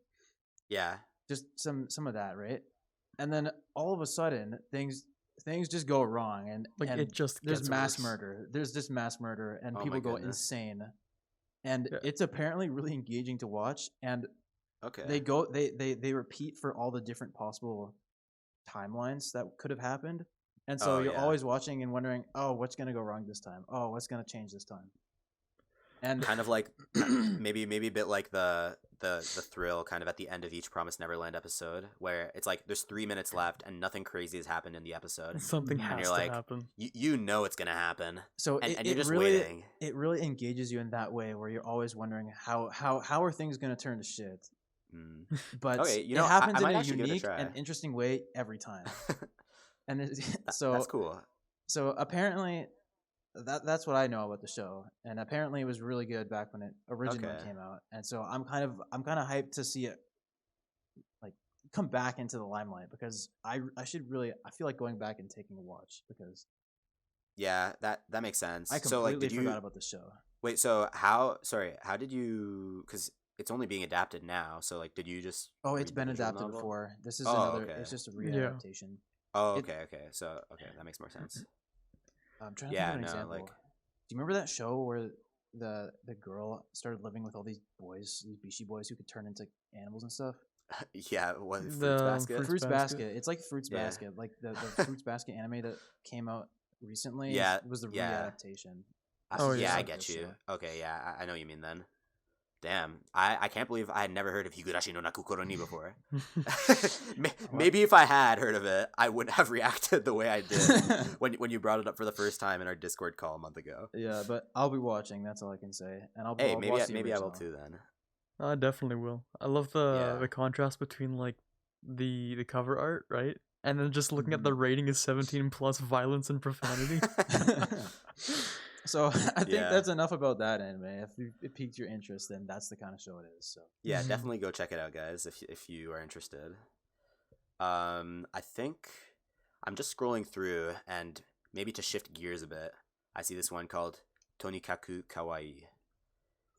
[SPEAKER 2] Yeah.
[SPEAKER 1] Just some of that, right? And then all of a sudden things just go wrong, and
[SPEAKER 3] like
[SPEAKER 1] and
[SPEAKER 3] it just
[SPEAKER 1] there's
[SPEAKER 3] gets
[SPEAKER 1] mass
[SPEAKER 3] worse.
[SPEAKER 1] murder. There's just mass murder, and
[SPEAKER 2] Oh
[SPEAKER 1] people
[SPEAKER 2] my
[SPEAKER 1] go
[SPEAKER 2] goodness.
[SPEAKER 1] insane. And
[SPEAKER 3] Yeah.
[SPEAKER 1] it's apparently really engaging to watch. And
[SPEAKER 2] Okay.
[SPEAKER 1] they repeat for all the different possible timelines that could have happened. And so
[SPEAKER 2] Oh,
[SPEAKER 1] you're
[SPEAKER 2] yeah.
[SPEAKER 1] always watching and wondering, oh, what's gonna go wrong this time? Oh, what's gonna change this time? And
[SPEAKER 2] Kind of like maybe a bit like the thrill kind of at the end of each Promised Neverland episode, where it's like there's 3 minutes left and nothing crazy has happened in the episode.
[SPEAKER 3] Something
[SPEAKER 1] And
[SPEAKER 3] has
[SPEAKER 2] you're
[SPEAKER 3] to
[SPEAKER 2] like,
[SPEAKER 3] happen.
[SPEAKER 2] You know it's gonna happen,
[SPEAKER 1] so
[SPEAKER 2] and
[SPEAKER 1] it
[SPEAKER 2] you're just
[SPEAKER 1] really
[SPEAKER 2] waiting.
[SPEAKER 1] it really engages you in that way where you're always wondering how are things gonna turn to shit.
[SPEAKER 2] Mm.
[SPEAKER 1] But
[SPEAKER 2] Okay, you
[SPEAKER 1] it
[SPEAKER 2] know, I
[SPEAKER 1] happens
[SPEAKER 2] might
[SPEAKER 1] in a
[SPEAKER 2] actually give it a
[SPEAKER 1] unique
[SPEAKER 2] try.
[SPEAKER 1] and interesting way every time. And so
[SPEAKER 2] That's cool.
[SPEAKER 1] So apparently, that's what I know about the show, and apparently it was really good back when it originally
[SPEAKER 2] Okay.
[SPEAKER 1] came out. And so I'm kind of hyped to see it like come back into the limelight because I feel like going back and taking a watch because
[SPEAKER 2] Yeah, that makes sense.
[SPEAKER 1] I
[SPEAKER 2] So like,
[SPEAKER 1] completely
[SPEAKER 2] did you
[SPEAKER 1] forgot about the show.
[SPEAKER 2] wait? So how did you? Because it's only being adapted now. So like, did you just?
[SPEAKER 1] Oh, it's
[SPEAKER 2] read the
[SPEAKER 1] been
[SPEAKER 2] visual
[SPEAKER 1] adapted
[SPEAKER 2] novel?
[SPEAKER 1] before. This is
[SPEAKER 2] Oh,
[SPEAKER 1] another.
[SPEAKER 2] okay.
[SPEAKER 1] It's just a
[SPEAKER 3] Yeah.
[SPEAKER 1] readaptation.
[SPEAKER 2] Oh,
[SPEAKER 1] It-
[SPEAKER 2] okay. So that makes more sense.
[SPEAKER 1] I'm trying to
[SPEAKER 2] Yeah,
[SPEAKER 1] think of an
[SPEAKER 2] no,
[SPEAKER 1] example.
[SPEAKER 2] like-
[SPEAKER 1] Do you remember that show where the girl started living with all these boys, these bishi boys who could turn into animals and stuff?
[SPEAKER 2] Yeah, what Fruits
[SPEAKER 3] The
[SPEAKER 2] Basket?
[SPEAKER 3] Fruits
[SPEAKER 1] Fruits
[SPEAKER 3] Basket?
[SPEAKER 1] Basket. It's like Fruits
[SPEAKER 2] Yeah.
[SPEAKER 1] Basket, like the Fruits Basket anime that came out recently.
[SPEAKER 2] Yeah,
[SPEAKER 1] was the
[SPEAKER 2] yeah.
[SPEAKER 1] readaptation.
[SPEAKER 3] Oh,
[SPEAKER 2] yeah, I
[SPEAKER 3] yeah.
[SPEAKER 2] get
[SPEAKER 1] This
[SPEAKER 2] you.
[SPEAKER 1] show.
[SPEAKER 2] Okay, yeah, I know what you mean then. Damn, I can't believe I had never heard of Higurashi no Nakukoro ni before. Maybe if I had heard of it, I wouldn't have reacted the way I did when you brought it up for the first time in our Discord call a month ago.
[SPEAKER 1] Yeah, but I'll be watching. That's all I can say. And I'll
[SPEAKER 2] Hey,
[SPEAKER 1] I'll
[SPEAKER 2] maybe
[SPEAKER 1] watch the
[SPEAKER 2] maybe I will
[SPEAKER 1] original.
[SPEAKER 2] too then.
[SPEAKER 3] I definitely will. I love
[SPEAKER 2] Yeah.
[SPEAKER 3] the contrast between like the cover art, right? And then just looking at the rating is 17 plus violence and profanity.
[SPEAKER 1] So I think
[SPEAKER 2] Yeah.
[SPEAKER 1] that's enough about that anime. If it piqued your interest, then that's the kind of show it is. So
[SPEAKER 2] Yeah,
[SPEAKER 3] Mhm.
[SPEAKER 2] definitely go check it out, guys, if you are interested. I think I'm just scrolling through, and maybe to shift gears a bit, I see this one called Tonikaku Kawaii.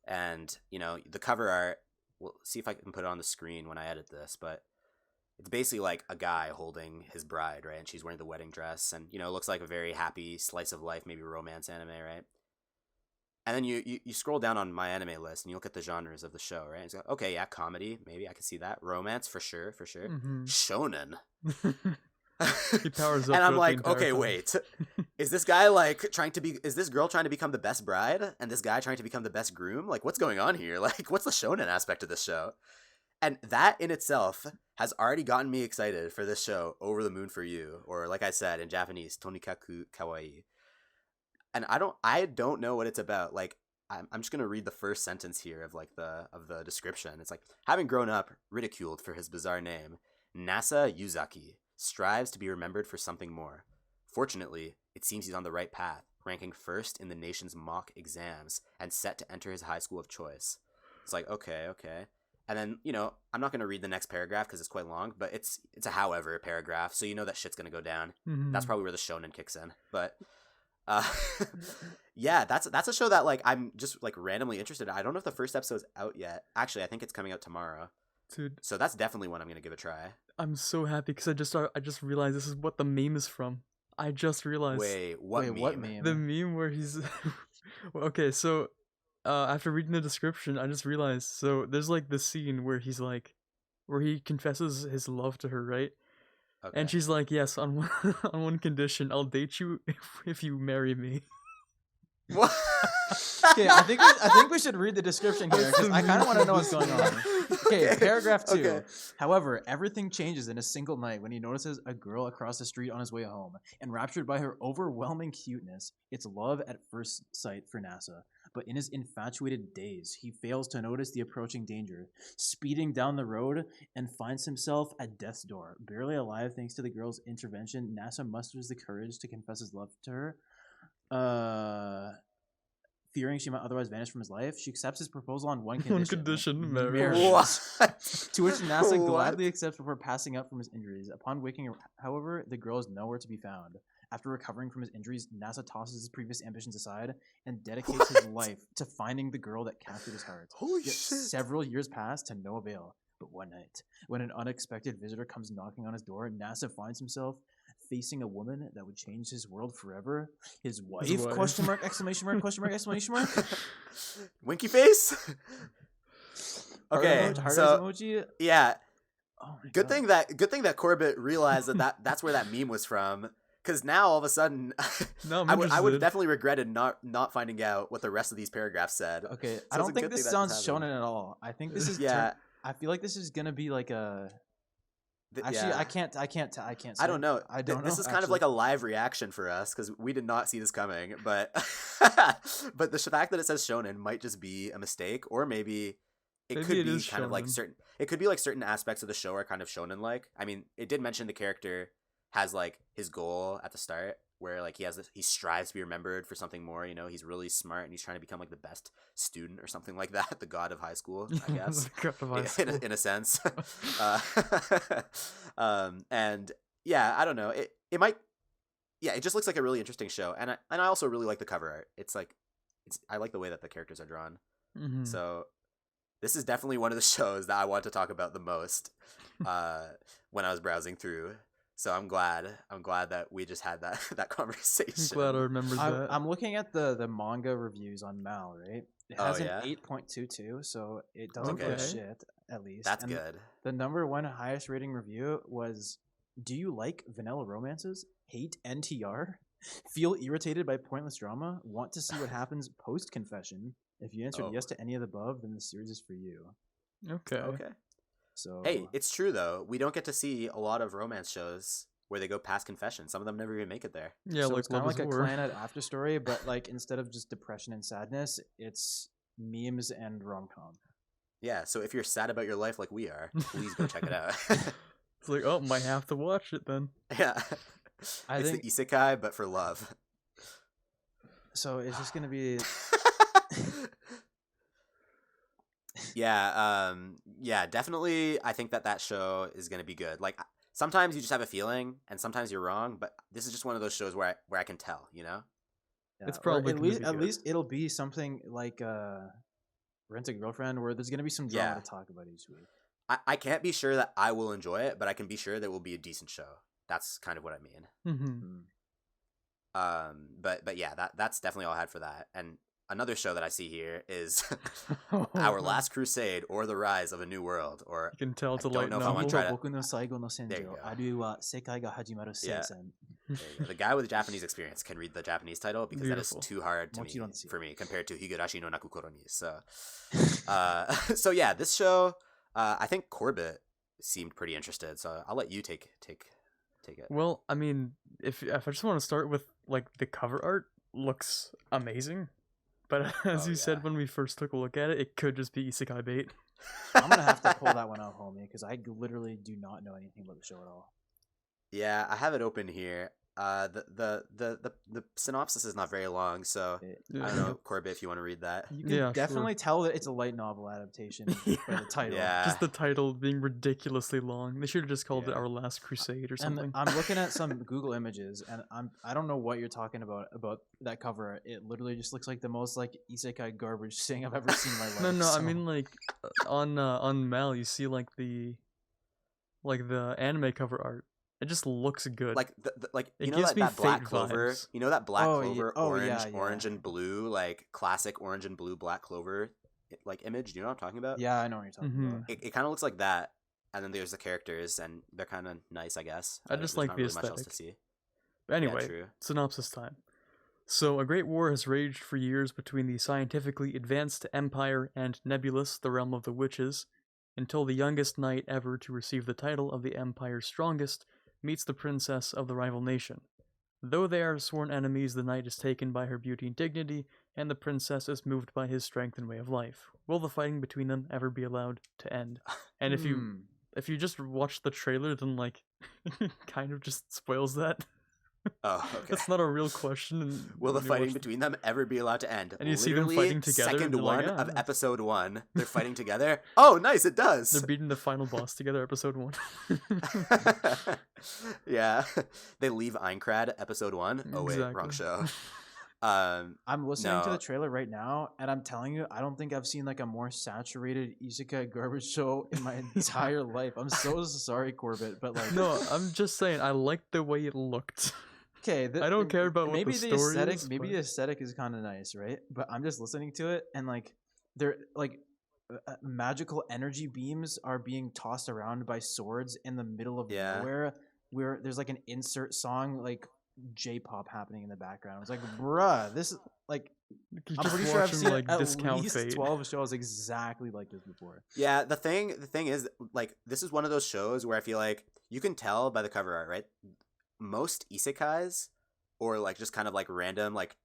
[SPEAKER 2] And, the cover art, we'll see if I can put it on the screen when I edit this, but it's basically like a guy holding his bride, right? And she's wearing the wedding dress, and, it looks like a very happy slice of life, maybe romance anime, right? And then you scroll down on myanimelist, and you look at the genres of the show, right? It's like, okay, yeah, comedy, maybe I can see that. Romance, for sure.
[SPEAKER 3] Mhm.
[SPEAKER 2] Shonen.
[SPEAKER 3] He powers up
[SPEAKER 2] and I'm
[SPEAKER 3] throughout the
[SPEAKER 2] like,
[SPEAKER 3] entire
[SPEAKER 2] okay,
[SPEAKER 3] time.
[SPEAKER 2] wait, is this guy like is this girl trying to become the best bride, and this guy trying to become the best groom? Like, what's going on here? Like, what's the shonen aspect of this show? And that in itself has already gotten me excited for this show, Over the Moon for You, or like I said in Japanese, Tonikaku Kawaii. And I don't know what it's about. Like, I'm just gonna read the first sentence here of like the description. It's like, having grown up ridiculed for his bizarre name, Nasa Yuzaki strives to be remembered for something more. Fortunately, it seems he's on the right path, ranking first in the nation's mock exams and set to enter his high school of choice. It's like, okay. And then, I'm not going to read the next paragraph because it's quite long, but it's a however paragraph, so you know that shit's going to go down.
[SPEAKER 3] Mhm.
[SPEAKER 2] That's probably where the shonen kicks in. But yeah, that's a show that like I'm just like randomly interested in. I don't know if the first episode's out yet. Actually, I think it's coming out tomorrow.
[SPEAKER 3] Dude,
[SPEAKER 2] So that's definitely one I'm going to give a try.
[SPEAKER 3] I'm so happy because I just realized this is what the meme is from. I just realized.
[SPEAKER 2] Wait, what
[SPEAKER 1] Wait,
[SPEAKER 2] meme?
[SPEAKER 1] what meme?
[SPEAKER 3] The meme where he's Well, okay, so after reading the description, I just realized, so there's like the scene where he's like where he confesses his love to her, right?
[SPEAKER 2] Okay.
[SPEAKER 3] And she's like, "Yes, on one on one condition, I'll date you if you marry me."
[SPEAKER 2] What?
[SPEAKER 1] Okay, I think we should read the description here because I kind of want to know what's going on. Okay, paragraph 2.
[SPEAKER 2] Okay.
[SPEAKER 1] However, everything changes in a single night when he notices a girl across the street on his way home. Enraptured by her overwhelming cuteness, it's love at first sight for NASA. But in his infatuated daze, he fails to notice the approaching danger, speeding down the road and finds himself at death's door. Barely alive thanks to the girl's intervention, NASA musters the courage to confess his love to her. Fearing she might otherwise vanish from his life, she accepts his proposal on one condition.
[SPEAKER 3] One condition, marriage.
[SPEAKER 1] marriage.
[SPEAKER 2] What?
[SPEAKER 1] To which NASA
[SPEAKER 2] What?
[SPEAKER 1] gladly accepts before passing out from his injuries. Upon waking, however, the girl is nowhere to be found. After recovering from his injuries, NASA tosses his previous ambitions aside and dedicates his life to finding the girl that captured his heart.
[SPEAKER 2] Holy
[SPEAKER 1] Yet
[SPEAKER 2] shit.
[SPEAKER 1] several years pass to no avail. But one night, when an unexpected visitor comes knocking on his door, NASA finds himself facing a woman that would change his world forever. His wife?
[SPEAKER 3] wife.
[SPEAKER 1] Question mark, exclamation mark, question mark, exclamation mark.
[SPEAKER 2] Winky face? Okay,
[SPEAKER 1] Heart
[SPEAKER 2] so
[SPEAKER 1] emoji.
[SPEAKER 2] yeah,
[SPEAKER 1] Oh my
[SPEAKER 2] good
[SPEAKER 1] God.
[SPEAKER 2] thing that Corbett realized that's where that meme was from. Because now all of a sudden,
[SPEAKER 3] No, I'm
[SPEAKER 2] I would
[SPEAKER 3] interested.
[SPEAKER 2] definitely regretted not finding out what the rest of these paragraphs said.
[SPEAKER 1] Okay,
[SPEAKER 2] So
[SPEAKER 1] I
[SPEAKER 2] it's
[SPEAKER 1] don't
[SPEAKER 2] a
[SPEAKER 1] think
[SPEAKER 2] good
[SPEAKER 1] this
[SPEAKER 2] thing that
[SPEAKER 1] sounds
[SPEAKER 2] this happened.
[SPEAKER 1] shonen at all. I think this is
[SPEAKER 2] Yeah.
[SPEAKER 1] I feel like this is gonna be like a. Actually,
[SPEAKER 2] yeah.
[SPEAKER 1] I can't. I don't know.
[SPEAKER 2] I
[SPEAKER 1] I don't
[SPEAKER 2] This
[SPEAKER 1] know,
[SPEAKER 2] is kind of
[SPEAKER 1] actually.
[SPEAKER 2] like a live reaction for us because we did not see this coming. But but the fact that it says shonen might just be a mistake, or maybe it
[SPEAKER 3] Maybe
[SPEAKER 2] could
[SPEAKER 3] it
[SPEAKER 2] be
[SPEAKER 3] is
[SPEAKER 2] kind of like
[SPEAKER 3] shonen.
[SPEAKER 2] certain. It could be like certain aspects of the show are kind of shonen like. I mean, it did mention the character has like his goal at the start where like he strives to be remembered for something more. He's really smart and he's trying to become like the best student or something like that, the god of high school, I guess. In a sense. And yeah, I don't know. It might. Yeah, it just looks like a really interesting show, and I also really like the cover art. I like the way that the characters are drawn.
[SPEAKER 3] Mhm.
[SPEAKER 2] So this is definitely one of the shows that I want to talk about the most when I was browsing through. So I'm glad that we just had that conversation.
[SPEAKER 3] I'm glad I remembered that.
[SPEAKER 1] I'm looking at the manga reviews on Mal, right? It
[SPEAKER 2] Oh,
[SPEAKER 1] has
[SPEAKER 2] yeah?
[SPEAKER 1] an 8.22, so it doesn't
[SPEAKER 2] Okay.
[SPEAKER 1] go shit at least.
[SPEAKER 2] That's
[SPEAKER 1] And
[SPEAKER 2] good.
[SPEAKER 1] The number one highest rating review was, "Do you like vanilla romances? Hate NTR? Feel irritated by pointless drama? Want to see what happens post confession? If you answered
[SPEAKER 2] Oh.
[SPEAKER 1] yes to any of the above, then the series is for you."
[SPEAKER 3] Okay.
[SPEAKER 2] Okay.
[SPEAKER 1] So
[SPEAKER 2] Hey, it's true though. We don't get to see a lot of romance shows where they go past confession. Some of them never even make it there.
[SPEAKER 3] Yeah,
[SPEAKER 1] so
[SPEAKER 3] like
[SPEAKER 1] it's kind
[SPEAKER 3] Love
[SPEAKER 1] of like
[SPEAKER 3] is
[SPEAKER 1] a
[SPEAKER 3] War.
[SPEAKER 1] Clan after story, but like instead of just depression and sadness, it's memes and rom com.
[SPEAKER 2] Yeah, so if you're sad about your life like we are, please go check it out.
[SPEAKER 3] It's like, oh, might have to watch it then.
[SPEAKER 2] Yeah.
[SPEAKER 1] I
[SPEAKER 2] It's
[SPEAKER 1] think
[SPEAKER 2] the isekai, but for love.
[SPEAKER 1] so. It's just gonna be
[SPEAKER 2] Yeah, definitely. I think that show is gonna be good. Like sometimes you just have a feeling, and sometimes you're wrong. But this is just one of those shows where I can tell.
[SPEAKER 1] yeah,
[SPEAKER 3] It's
[SPEAKER 1] or
[SPEAKER 3] probably
[SPEAKER 1] at
[SPEAKER 3] gonna
[SPEAKER 1] least
[SPEAKER 3] be
[SPEAKER 1] at
[SPEAKER 3] good.
[SPEAKER 1] least it'll be something like Rent a Girlfriend, where there's gonna be some drama
[SPEAKER 2] Yeah.
[SPEAKER 1] to talk about each week.
[SPEAKER 2] I can't be sure that I will enjoy it, but I can be sure that it will be a decent show. That's kind of what I mean.
[SPEAKER 3] Mm-hmm.
[SPEAKER 1] Hmm.
[SPEAKER 2] But yeah, that's definitely all I had for that. And another show that I see here is
[SPEAKER 3] Oh,
[SPEAKER 2] Our
[SPEAKER 3] no.
[SPEAKER 2] Last Crusade or The Rise of a New World. Or
[SPEAKER 3] You can tell it's
[SPEAKER 2] I
[SPEAKER 3] a
[SPEAKER 2] don't
[SPEAKER 3] light
[SPEAKER 2] know if I want to
[SPEAKER 3] novel.
[SPEAKER 2] try to.
[SPEAKER 1] 僕の最後の戦
[SPEAKER 2] There you
[SPEAKER 1] 場
[SPEAKER 2] go.
[SPEAKER 1] あるいは世界が始まる聖
[SPEAKER 2] Yeah.
[SPEAKER 1] 戦
[SPEAKER 2] There you go. The guy with Japanese experience can read the Japanese title because
[SPEAKER 3] Beautiful.
[SPEAKER 2] that is too hard to me,
[SPEAKER 1] もちろんですよ。
[SPEAKER 2] for me compared to Higurashi no Nakukoro ni. So, so yeah, this show, I think Corbett seemed pretty interested. So I'll let you take it.
[SPEAKER 3] Well, I mean, if I just want to start with like the cover art looks amazing, but as
[SPEAKER 2] Oh,
[SPEAKER 3] you said
[SPEAKER 2] yeah.
[SPEAKER 3] when we first took a look at it, it could just be isekai bait.
[SPEAKER 1] I'm gonna have to pull that one out, homie, because I literally do not know anything about the show at all.
[SPEAKER 2] Yeah, I have it open here. The synopsis is not very long, so I don't know, Corbett, if you want to read that.
[SPEAKER 1] You can
[SPEAKER 3] Yeah,
[SPEAKER 1] definitely tell that it's a light novel adaptation by the title.
[SPEAKER 2] Yeah.
[SPEAKER 3] Just the title being ridiculously long. They should have just called it
[SPEAKER 2] Yeah.
[SPEAKER 3] Our Last Crusade or something.
[SPEAKER 1] And I'm looking at some Google images, and I don't know what you're talking about that cover. It literally just looks like the most like isekai garbage thing I've ever seen in my life.
[SPEAKER 3] No, I
[SPEAKER 1] so-
[SPEAKER 3] mean like on Mal you see like the anime cover art. It just looks good.
[SPEAKER 2] Like the like
[SPEAKER 3] It
[SPEAKER 2] you know
[SPEAKER 3] gives
[SPEAKER 2] that,
[SPEAKER 3] me
[SPEAKER 2] that black
[SPEAKER 3] Fate
[SPEAKER 2] clover,
[SPEAKER 3] vibes.
[SPEAKER 2] you know that black
[SPEAKER 1] Oh, yeah.
[SPEAKER 2] clover,
[SPEAKER 1] Oh,
[SPEAKER 2] orange,
[SPEAKER 1] yeah, yeah.
[SPEAKER 2] orange and blue, like classic orange and blue black clover like image. Do you know what I'm talking about?
[SPEAKER 1] Yeah, I know what you're talking
[SPEAKER 3] Mhm.
[SPEAKER 1] about.
[SPEAKER 2] It kind of looks like that, and then there's the characters, and they're kind of nice, I guess.
[SPEAKER 3] I just
[SPEAKER 2] There's
[SPEAKER 3] like
[SPEAKER 2] not
[SPEAKER 3] the
[SPEAKER 2] really much else to
[SPEAKER 3] aesthetic.
[SPEAKER 2] see.
[SPEAKER 3] But anyway,
[SPEAKER 2] true.
[SPEAKER 3] synopsis time. So, a great war has raged for years between the scientifically advanced Empire and Nebulous, the realm of the witches, until the youngest knight ever to receive the title of the Empire's strongest meets the princess of the rival nation. Though they are sworn enemies, the knight is taken by her beauty and dignity, and the princess is moved by his strength and way of life. Will the fighting between them ever be allowed to end? And if you just watch the trailer, then like kind of just spoils that.
[SPEAKER 2] Oh, okay.
[SPEAKER 3] That's not a real question. And
[SPEAKER 2] Will the
[SPEAKER 3] when you
[SPEAKER 2] fighting
[SPEAKER 3] watch
[SPEAKER 2] between them ever be allowed to end?
[SPEAKER 3] And you see them
[SPEAKER 2] Literally,
[SPEAKER 3] fighting together, and
[SPEAKER 2] Second
[SPEAKER 3] you're like,
[SPEAKER 2] one
[SPEAKER 3] "Ah,
[SPEAKER 2] of
[SPEAKER 3] nice."
[SPEAKER 2] episode 1, they're fighting together. Oh, nice! It does.
[SPEAKER 3] They're beating the final boss together, episode 1.
[SPEAKER 2] Yeah, they leave Einkrad episode 1. Oh wait, wrong
[SPEAKER 3] Exactly.
[SPEAKER 2] show.
[SPEAKER 1] I'm listening to
[SPEAKER 2] No.
[SPEAKER 1] the trailer right now, and I'm telling you, I don't think I've seen like a more saturated isekai garbage show in my entire life. I'm so sorry, Corbett, but like,
[SPEAKER 3] No, I'm just saying, I liked the way it looked.
[SPEAKER 1] okay,
[SPEAKER 3] I don't care about what
[SPEAKER 1] maybe
[SPEAKER 3] the
[SPEAKER 1] the
[SPEAKER 3] story
[SPEAKER 1] aesthetic.
[SPEAKER 3] is,
[SPEAKER 1] Maybe
[SPEAKER 3] but-
[SPEAKER 1] the aesthetic is kind of nice, right? But I'm just listening to it, and like, they're like. Magical energy beams are being tossed around by swords in the middle of
[SPEAKER 2] Yeah.
[SPEAKER 1] nowhere, where there's like an insert song like J-pop happening in the background. It's like, bruh, this is like,
[SPEAKER 3] You're
[SPEAKER 1] I'm
[SPEAKER 3] just
[SPEAKER 1] pretty sure I've
[SPEAKER 3] watching,
[SPEAKER 1] seen
[SPEAKER 3] like
[SPEAKER 1] at
[SPEAKER 3] Discount
[SPEAKER 1] least
[SPEAKER 3] Fate.
[SPEAKER 1] 12 shows exactly like this before.
[SPEAKER 2] Yeah, the thing is, like, this is one of those shows where I feel like you can tell by the cover art, right? Most isekais, or like just kind of like random, like,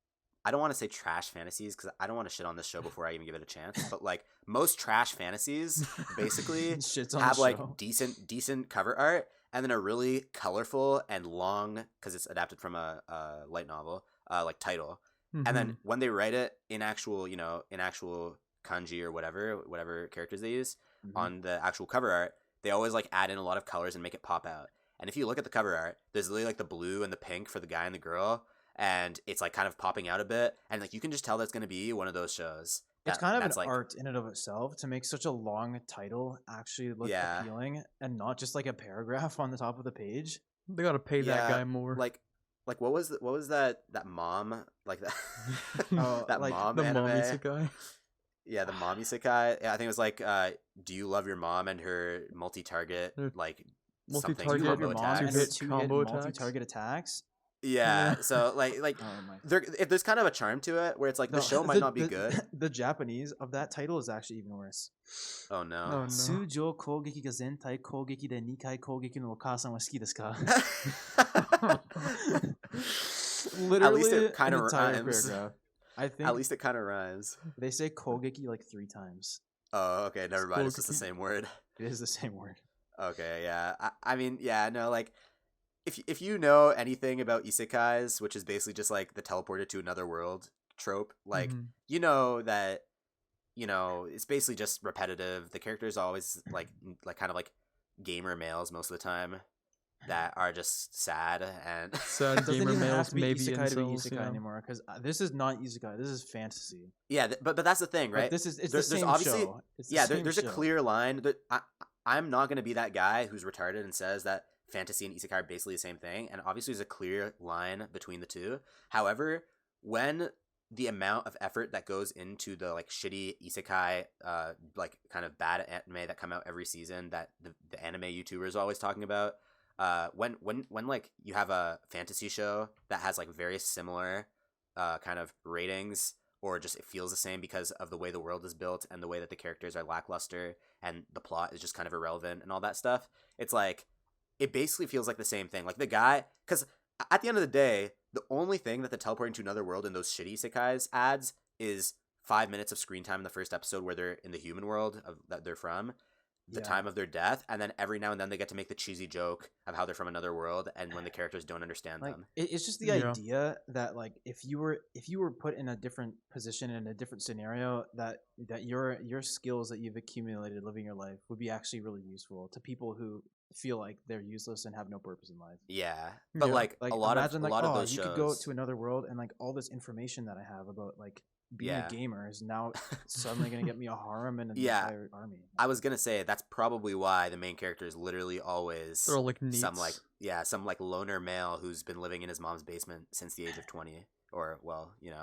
[SPEAKER 2] I don't want to say trash fantasies because I don't want to shit on this show before I even give it a chance. But like most trash fantasies, basically
[SPEAKER 1] Shits on
[SPEAKER 2] have
[SPEAKER 1] the
[SPEAKER 2] like
[SPEAKER 1] show.
[SPEAKER 2] decent cover art, and then a really colorful and long, because it's adapted from a light novel, like title. And
[SPEAKER 3] Mm-hmm.
[SPEAKER 2] then when they write it in actual, in actual kanji or whatever characters they use
[SPEAKER 1] Mhm.
[SPEAKER 2] on the actual cover art, they always like add in a lot of colors and make it pop out. And if you look at the cover art, there's literally like the blue and the pink for the guy and the girl, and it's like kind of popping out a bit, and like you can just tell that's gonna be one of those shows.
[SPEAKER 1] It's kind of an
[SPEAKER 2] that's like,
[SPEAKER 1] art in and of itself to make such a long title actually look
[SPEAKER 2] Yeah.
[SPEAKER 1] appealing and not just like a paragraph on the top of the page.
[SPEAKER 3] They gotta pay that
[SPEAKER 2] Yeah,
[SPEAKER 3] guy more.
[SPEAKER 2] like what was that mom, like that
[SPEAKER 1] Oh,
[SPEAKER 2] that
[SPEAKER 1] like
[SPEAKER 2] mom
[SPEAKER 3] the
[SPEAKER 2] anime?
[SPEAKER 3] mommy guy.
[SPEAKER 2] Yeah, the mom isekai. Yeah, I think it was like, do you love your mom and her multi-target
[SPEAKER 3] Her
[SPEAKER 2] like
[SPEAKER 3] multi-target
[SPEAKER 2] something
[SPEAKER 1] Do you love
[SPEAKER 2] combo
[SPEAKER 1] your mom
[SPEAKER 2] attacks?
[SPEAKER 1] and her
[SPEAKER 3] Two-hit
[SPEAKER 1] two-hit
[SPEAKER 3] combo attacks?
[SPEAKER 1] multi-target attacks?
[SPEAKER 2] Yeah,
[SPEAKER 3] Yeah.
[SPEAKER 2] so like
[SPEAKER 1] Oh my!
[SPEAKER 2] there's kind of a charm to it where it's like the
[SPEAKER 1] No,
[SPEAKER 2] show might not be good.
[SPEAKER 1] The Japanese of that title is actually even worse.
[SPEAKER 2] Oh no.
[SPEAKER 3] Oh no.
[SPEAKER 1] 通常攻撃が全体攻撃で2回攻撃のお母さんは好きですか? Literally,
[SPEAKER 2] it kinda
[SPEAKER 1] an entire
[SPEAKER 2] rhymes.
[SPEAKER 1] paragraph. I think
[SPEAKER 2] At least it kind of rhymes.
[SPEAKER 1] they say kogeki like 3 times.
[SPEAKER 2] Oh, okay, never mind. It's just the
[SPEAKER 3] Spooky.
[SPEAKER 2] same word.
[SPEAKER 1] It is the same word.
[SPEAKER 2] Okay, yeah. I mean, yeah, no, like if you know anything about isekais, which is basically just like the teleported to another world trope, like
[SPEAKER 3] Mhm.
[SPEAKER 2] you know that it's basically just repetitive. The characters always like kind of like gamer males most of the time that are just sad and
[SPEAKER 3] Sad
[SPEAKER 1] It doesn't
[SPEAKER 3] gamer
[SPEAKER 1] even have
[SPEAKER 3] males,
[SPEAKER 1] to be
[SPEAKER 3] maybe
[SPEAKER 1] isekai to be
[SPEAKER 3] incels,
[SPEAKER 1] isekai
[SPEAKER 3] yeah.
[SPEAKER 1] anymore because this is not isekai. This is fantasy.
[SPEAKER 2] yeah, but that's the thing,
[SPEAKER 1] Like,
[SPEAKER 2] right?
[SPEAKER 1] this is it's
[SPEAKER 2] There's
[SPEAKER 1] the same
[SPEAKER 2] obviously-
[SPEAKER 1] show. It's the
[SPEAKER 2] Yeah,
[SPEAKER 1] same
[SPEAKER 2] there's
[SPEAKER 1] show.
[SPEAKER 2] a clear line. I'm not going to be that guy who's retarded and says that fantasy and isekai are basically the same thing. And obviously, there's a clear line between the two. However, when the amount of effort that goes into the like shitty isekai, like kind of bad anime that come out every season that the anime YouTubers are always talking about. When like you have a fantasy show that has like very similar kind of ratings, or just it feels the same because of the way the world is built and the way that the characters are lackluster and the plot is just kind of irrelevant and all that stuff, it's like it basically feels like the same thing. Like the guy, because at the end of the day, the only thing that the teleporting to another world in those shitty isekais adds is 5 minutes of screen time in the first episode where they're in the human world that they're from, the time of their death, and then every now and then they get to make the cheesy joke of how they're from another world, and when the characters don't understand
[SPEAKER 1] like,
[SPEAKER 2] them.
[SPEAKER 1] It's just the idea that like if you were put in a different position in a different scenario, that your skills that you've accumulated living your life would be actually really useful to people who feel like they're useless and have no purpose in life.
[SPEAKER 2] Yeah, but like a lot of those
[SPEAKER 1] you
[SPEAKER 2] shows,
[SPEAKER 1] could go to another world and like all this information that I have about like being a gamer is now suddenly going to get me a harem and an entire army.
[SPEAKER 2] I was gonna say that's probably why the main character is literally always
[SPEAKER 3] They're all like
[SPEAKER 2] some like loner male who's been living in his mom's basement since the age of 20, or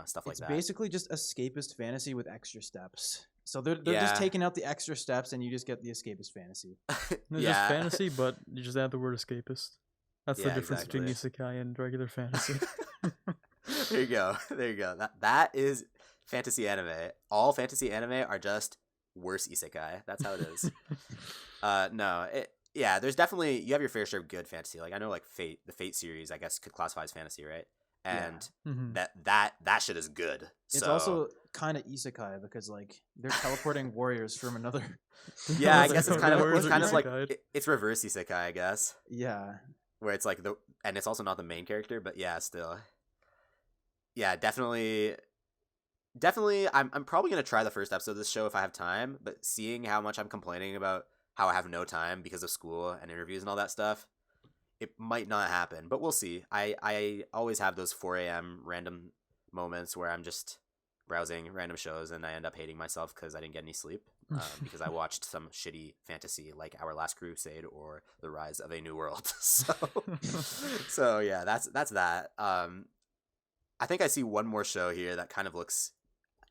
[SPEAKER 2] stuff like that.
[SPEAKER 1] It's basically just escapist fantasy with extra steps. So they're just taking out the extra steps, and you just get the escapist fantasy.
[SPEAKER 3] It's just fantasy, but you just add the word escapist. That's the difference between isekai and regular fantasy.
[SPEAKER 2] There you go. That is fantasy anime. All fantasy anime are just worse isekai. That's how it is. There's definitely, you have your fair share of good fantasy. Like I know like the Fate series, I guess could classify as fantasy, right? And that shit is good.
[SPEAKER 1] It's also kind of isekai because like they're teleporting warriors from another.
[SPEAKER 2] Yeah, I guess it's kind of like it's reverse isekai, I guess.
[SPEAKER 1] Yeah,
[SPEAKER 2] where it's like and it's also not the main character, but yeah, still. Yeah, definitely. I'm probably gonna try the first episode of this show if I have time. But seeing how much I'm complaining about how I have no time because of school and interviews and all that stuff, it might not happen, but we'll see. I always have those 4 a.m. random moments where I'm just browsing random shows and I end up hating myself because I didn't get any sleep because I watched some shitty fantasy like Our Last Crusade or The Rise of a New World. So yeah, that's that. I think I see one more show here that kind of looks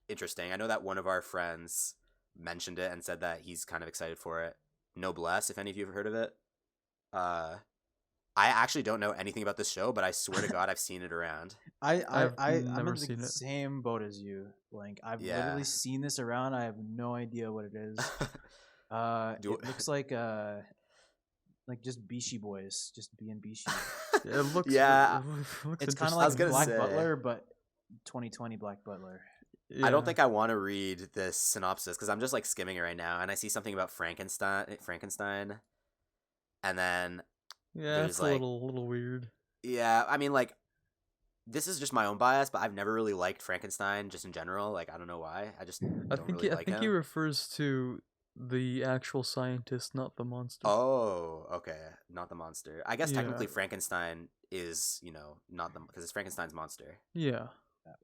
[SPEAKER 2] interesting. I know that one of our friends mentioned it and said that he's kind of excited for it. Noblesse, if any of you have heard of it. I actually don't know anything about this show, but I swear to God, I've seen it around.
[SPEAKER 1] I'm in the same boat as you, Blank. I've literally seen this around. I have no idea what it is. It looks like just Bishi boys, just being Bishi.
[SPEAKER 3] It looks.
[SPEAKER 1] It's kind of like Black Butler, but 2020 Black Butler.
[SPEAKER 2] Yeah. I don't think I want to read this synopsis because I'm just like skimming it right now, and I see something about Frankenstein, and then
[SPEAKER 3] it's like, a little weird.
[SPEAKER 2] Yeah, I mean, like, this is just my own bias, but I've never really liked Frankenstein just in general. Like, I don't know why. I think
[SPEAKER 3] he refers to the actual scientist, not the monster.
[SPEAKER 2] Oh, okay, not the monster. I guess technically Frankenstein is, not the, because it's Frankenstein's monster.
[SPEAKER 3] Yeah.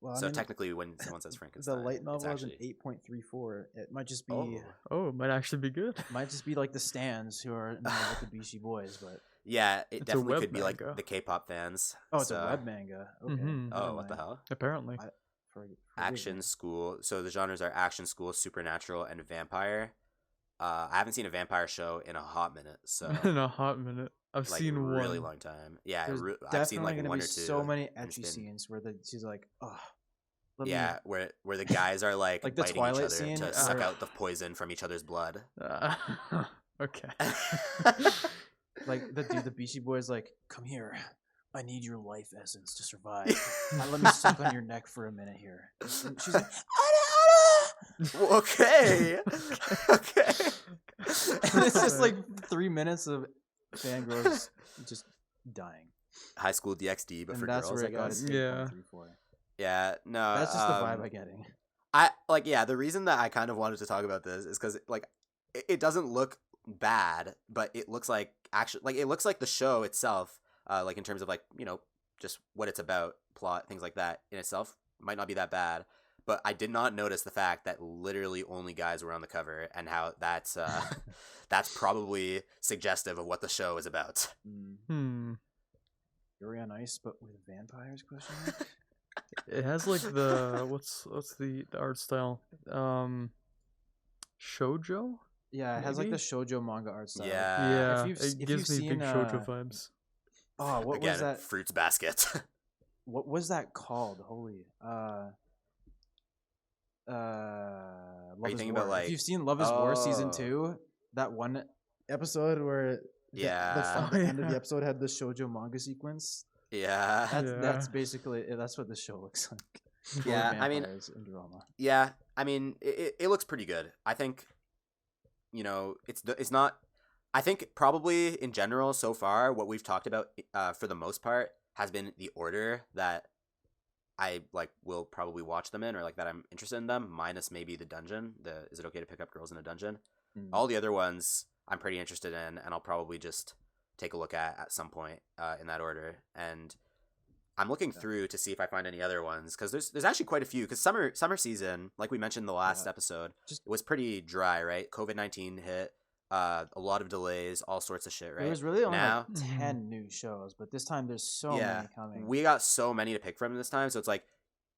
[SPEAKER 1] Well,
[SPEAKER 2] so technically, when someone says Frankenstein,
[SPEAKER 1] the light novel is an 8.34. It might just be.
[SPEAKER 3] Oh, it might actually be good.
[SPEAKER 1] It might just be like the Stans who are with the Bishi boys, but.
[SPEAKER 2] Yeah, it definitely could be like the K-pop fans.
[SPEAKER 1] Oh, it's a web manga. Okay.
[SPEAKER 3] Mm-hmm.
[SPEAKER 2] Oh, what the hell?
[SPEAKER 3] Apparently.
[SPEAKER 2] Action school. So the genres are action school, supernatural, and vampire. I haven't seen a vampire show in a hot minute. So
[SPEAKER 3] in a hot minute, I've seen one.
[SPEAKER 2] Really long time. Yeah,
[SPEAKER 1] I've
[SPEAKER 2] seen like one or two.
[SPEAKER 1] So many ecchi scenes where she's like, oh.
[SPEAKER 2] Where the guys are like
[SPEAKER 1] the
[SPEAKER 2] biting
[SPEAKER 1] Twilight
[SPEAKER 2] each other
[SPEAKER 1] scene,
[SPEAKER 2] to suck out the poison from each other's blood.
[SPEAKER 3] Okay.
[SPEAKER 1] Like the Bishi boy's like, come here. I need your life essence to survive. Let me suck on your neck for a minute here. And she's like,
[SPEAKER 2] okay. Okay.
[SPEAKER 1] And it's just like 3 minutes of fangirls just dying.
[SPEAKER 2] High School DxD, but
[SPEAKER 1] and
[SPEAKER 2] for
[SPEAKER 1] that's
[SPEAKER 2] girls,
[SPEAKER 1] where it got its 8.34.
[SPEAKER 2] Yeah, no.
[SPEAKER 1] That's just the vibe I'm getting.
[SPEAKER 2] The reason that I kind of wanted to talk about this is because like it doesn't look bad, but it looks like it looks like the show itself, like in terms of like, just what it's about, plot, things like that in itself might not be that bad. But I did not notice the fact that literally only guys were on the cover and how that's probably suggestive of what the show is about.
[SPEAKER 1] Yuri on Ice, but with vampires? Question mark?
[SPEAKER 3] It has like the what's the art style? Shoujo?
[SPEAKER 1] Yeah, it has like the
[SPEAKER 3] Maybe?
[SPEAKER 1] shoujo manga art style.
[SPEAKER 2] Yeah.
[SPEAKER 3] Yeah,
[SPEAKER 1] If
[SPEAKER 3] it
[SPEAKER 1] you've
[SPEAKER 3] gives me
[SPEAKER 1] seen
[SPEAKER 3] big shoujo vibes.
[SPEAKER 1] oh, what was
[SPEAKER 2] Again,
[SPEAKER 1] that?
[SPEAKER 2] fruits basket.
[SPEAKER 1] What was that called? Holy.
[SPEAKER 2] Are
[SPEAKER 1] Love
[SPEAKER 2] you
[SPEAKER 1] is
[SPEAKER 2] thinking
[SPEAKER 1] War.
[SPEAKER 2] about
[SPEAKER 1] If you've
[SPEAKER 2] like?
[SPEAKER 1] seen Love is War season
[SPEAKER 2] Oh,
[SPEAKER 1] 2, that one episode where
[SPEAKER 2] yeah,
[SPEAKER 3] Oh
[SPEAKER 1] the end of the
[SPEAKER 3] yeah.
[SPEAKER 1] episode had the shoujo manga sequence.
[SPEAKER 2] yeah,
[SPEAKER 1] That's
[SPEAKER 3] Yeah.
[SPEAKER 1] basically that's what the show looks like. Full of
[SPEAKER 2] yeah. I mean,
[SPEAKER 1] vampires and drama.
[SPEAKER 2] yeah. I mean, it looks pretty good. I think it's not. I think probably in general so far what we've talked about for the most part has been the order that I like will probably watch them in, or like that I'm interested in them, minus maybe the dungeon. The is it okay to pick up girls in a dungeon? All the other ones I'm pretty interested in, and I'll probably just take a look at some point in that order. And I'm looking
[SPEAKER 1] Yeah.
[SPEAKER 2] through to see if I find any other ones because there's actually quite a few. Because summer season, like we mentioned in the last
[SPEAKER 1] Yeah.
[SPEAKER 2] episode,
[SPEAKER 1] Just
[SPEAKER 2] it was pretty dry, right? COVID-19 hit, a lot of delays, all sorts of shit, right?
[SPEAKER 1] there was really only
[SPEAKER 2] Now,
[SPEAKER 1] like 10 new shows, but this time there's so
[SPEAKER 2] yeah,
[SPEAKER 1] many coming.
[SPEAKER 2] we got so many to pick from this time, so it's like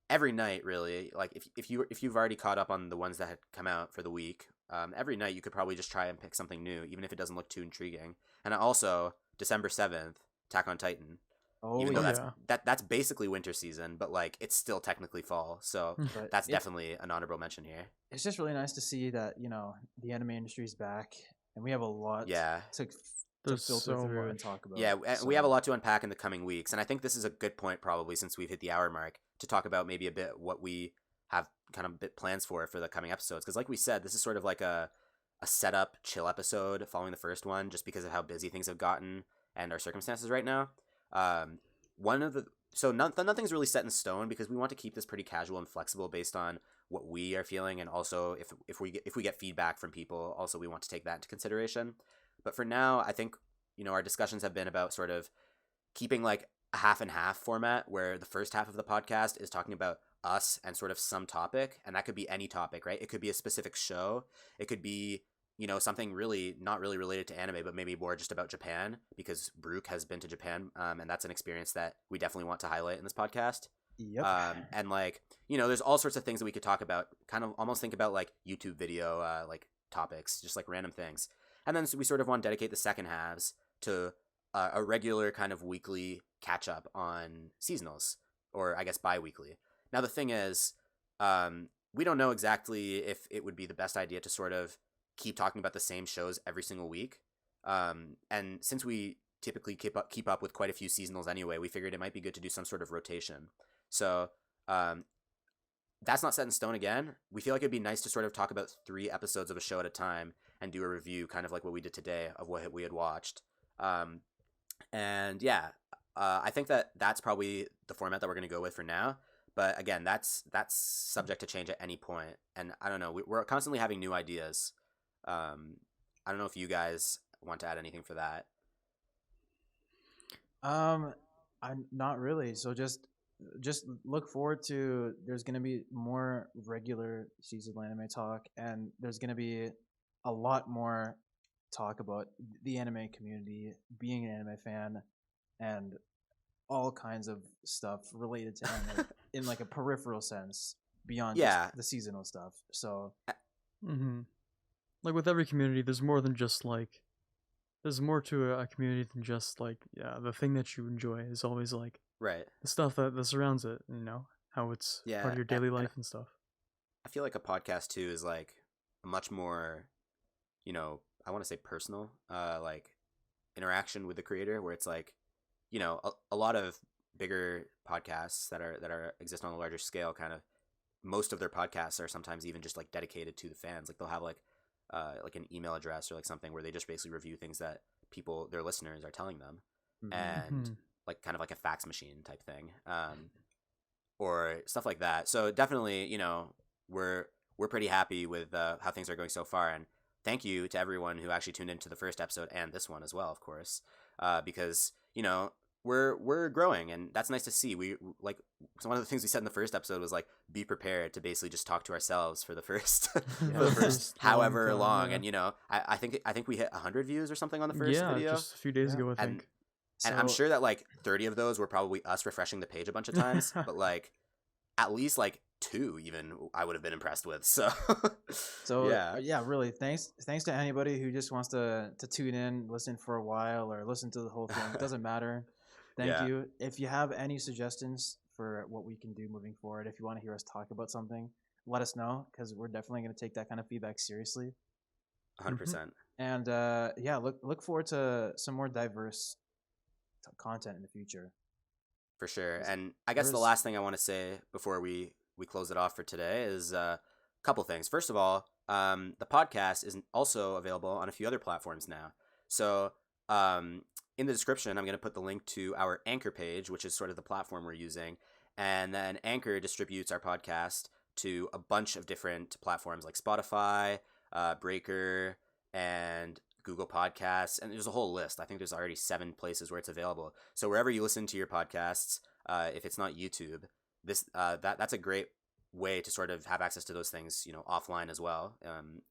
[SPEAKER 2] every night, really. Like if you've already caught up on the ones that had come out for the week, every night you could probably just try and pick something new, even if it doesn't look too intriguing. And also December 7th, Attack on Titan.
[SPEAKER 1] Oh
[SPEAKER 2] Even though
[SPEAKER 1] yeah.
[SPEAKER 2] that's basically winter season, but like it's still technically fall, so
[SPEAKER 1] But
[SPEAKER 2] that's
[SPEAKER 1] it's,
[SPEAKER 2] definitely an honorable mention here.
[SPEAKER 1] it's just really nice to see that, the anime industry's back and we have a lot
[SPEAKER 2] Yeah,
[SPEAKER 1] to
[SPEAKER 3] There's
[SPEAKER 1] filter
[SPEAKER 3] so
[SPEAKER 1] through and
[SPEAKER 3] much.
[SPEAKER 1] talk about.
[SPEAKER 2] yeah, and we have a
[SPEAKER 1] So,
[SPEAKER 2] lot to unpack in the coming weeks, and I think this is a good point probably since we've hit the hour mark to talk about maybe a bit what we have kind of bit plans for the coming episodes, because like we said, this is sort of like a setup chill episode following the first one, just because of how busy things have gotten and our circumstances right now. One of the so nothing's really set in stone because we want to keep this pretty casual and flexible based on what we are feeling, and also if we get feedback from people, also we want to take that into consideration. But for now, I think our discussions have been about sort of keeping like a half and half format where the first half of the podcast is talking about us and sort of some topic, and that could be any topic, right? It could be a specific show, it could be something really not really related to anime, but maybe more just about Japan, because Brooke has been to Japan, and that's an experience that we definitely want to highlight in this podcast.
[SPEAKER 1] yep.
[SPEAKER 2] And like there's all sorts of things that we could talk about, kind of almost think about like YouTube video like topics, just like random things. And then we sort of want to dedicate the second halves to a regular kind of weekly catch up on seasonals, or I guess bi-weekly. Now the thing is, we don't know exactly if it would be the best idea to sort of keep talking about the same shows every single week. And since we typically keep up with quite a few seasonals anyway, we figured it might be good to do some sort of rotation. So that's not set in stone again. We feel like it'd be nice to sort of talk about 3 episodes of a show at a time and do a review, kind of like what we did today of what we had watched. And yeah, I think that's probably the format that we're going to go with for now. But again, that's subject to change at any point. And I don't know, we're constantly having new ideas. I don't know if you guys want to add anything for that.
[SPEAKER 1] I'm not really. So just look forward to, there's going to be more regular seasonal anime talk, and there's going to be a lot more talk about the anime community, being an anime fan, and all kinds of stuff related to anime in like a peripheral sense beyond just the seasonal stuff. So
[SPEAKER 3] Like with every community, there's more than just like there's more to a community than just like the thing that you enjoy is always like
[SPEAKER 2] right,
[SPEAKER 3] the stuff that surrounds it, how it's part of your daily life and stuff.
[SPEAKER 2] I feel like a podcast too is like a much more I want to say personal like interaction with the creator, where it's like a lot of bigger podcasts that are exist on a larger scale, kind of most of their podcasts are sometimes even just like dedicated to the fans. Like they'll have like an email address or like something where they just basically review things that their listeners are telling them, and like kind of like a fax machine type thing, or stuff like that. So definitely, we're pretty happy with how things are going so far, and thank you to everyone who actually tuned into the first episode and this one as well, of course, because we're growing, and that's nice to see. We like, so one of the things we said in the first episode was like, be prepared to basically just talk to ourselves for the first for the first however long. And I think we hit 100 views or something on the first video
[SPEAKER 3] just a few days ago, I think.
[SPEAKER 2] and I'm sure that like 30 of those were probably us refreshing the page a bunch of times, but like at least like 2 even I would have been impressed with. So
[SPEAKER 1] yeah, really, thanks to anybody who just wants to tune in, listen for a while, or listen to the whole thing. It doesn't matter. Thank you. If you have any suggestions for what we can do moving forward, if you want to hear us talk about something, let us know, because we're definitely going to take that kind of feedback seriously.
[SPEAKER 2] 100%.
[SPEAKER 1] And look forward to some more diverse content in the future.
[SPEAKER 2] For sure. And I guess the last thing I want to say before we close it off for today is a couple things. First of all, the podcast is also available on a few other platforms now. So in the description, I'm going to put the link to our Anchor page, which is sort of the platform we're using. And then Anchor distributes our podcast to a bunch of different platforms like Spotify, Breaker, and Google Podcasts. And there's a whole list. I think there's already 7 places where it's available. So wherever you listen to your podcasts, if it's not YouTube, that's a great way to sort of have access to those things, offline as well.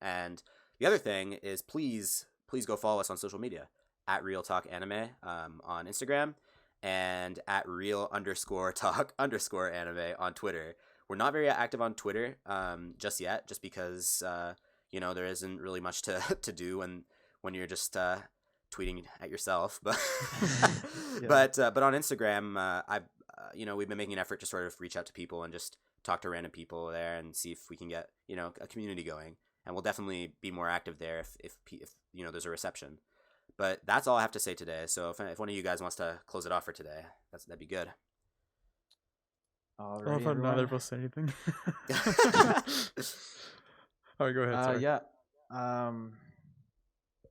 [SPEAKER 2] And the other thing is please go follow us on social media at Real Talk Anime on Instagram and at Real_Talk_Anime on Twitter. We're not very active on Twitter just yet, just because there isn't really much to do when you're just tweeting at yourself. But but on Instagram, we've been making an effort to sort of reach out to people and just talk to random people there and see if we can get a community going. And we'll definitely be more active there if there's a reception. But that's all I have to say today. So if one of you guys wants to close it off for today, that'd be good.
[SPEAKER 1] Alrighty,
[SPEAKER 3] I don't know if neither of us say anything. All right, go ahead. Sorry.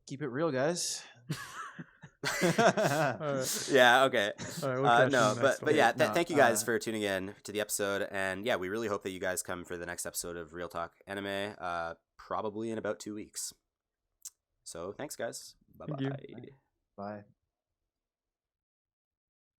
[SPEAKER 1] Keep it real, guys.
[SPEAKER 2] Right. Yeah. Okay.
[SPEAKER 3] All right,
[SPEAKER 2] but yeah. Thank you guys for tuning in to the episode, and yeah, we really hope that you guys come for the next episode of Real Talk Anime, probably in about 2 weeks. So thanks, guys. Bye-bye.
[SPEAKER 3] Thank you.
[SPEAKER 1] Bye.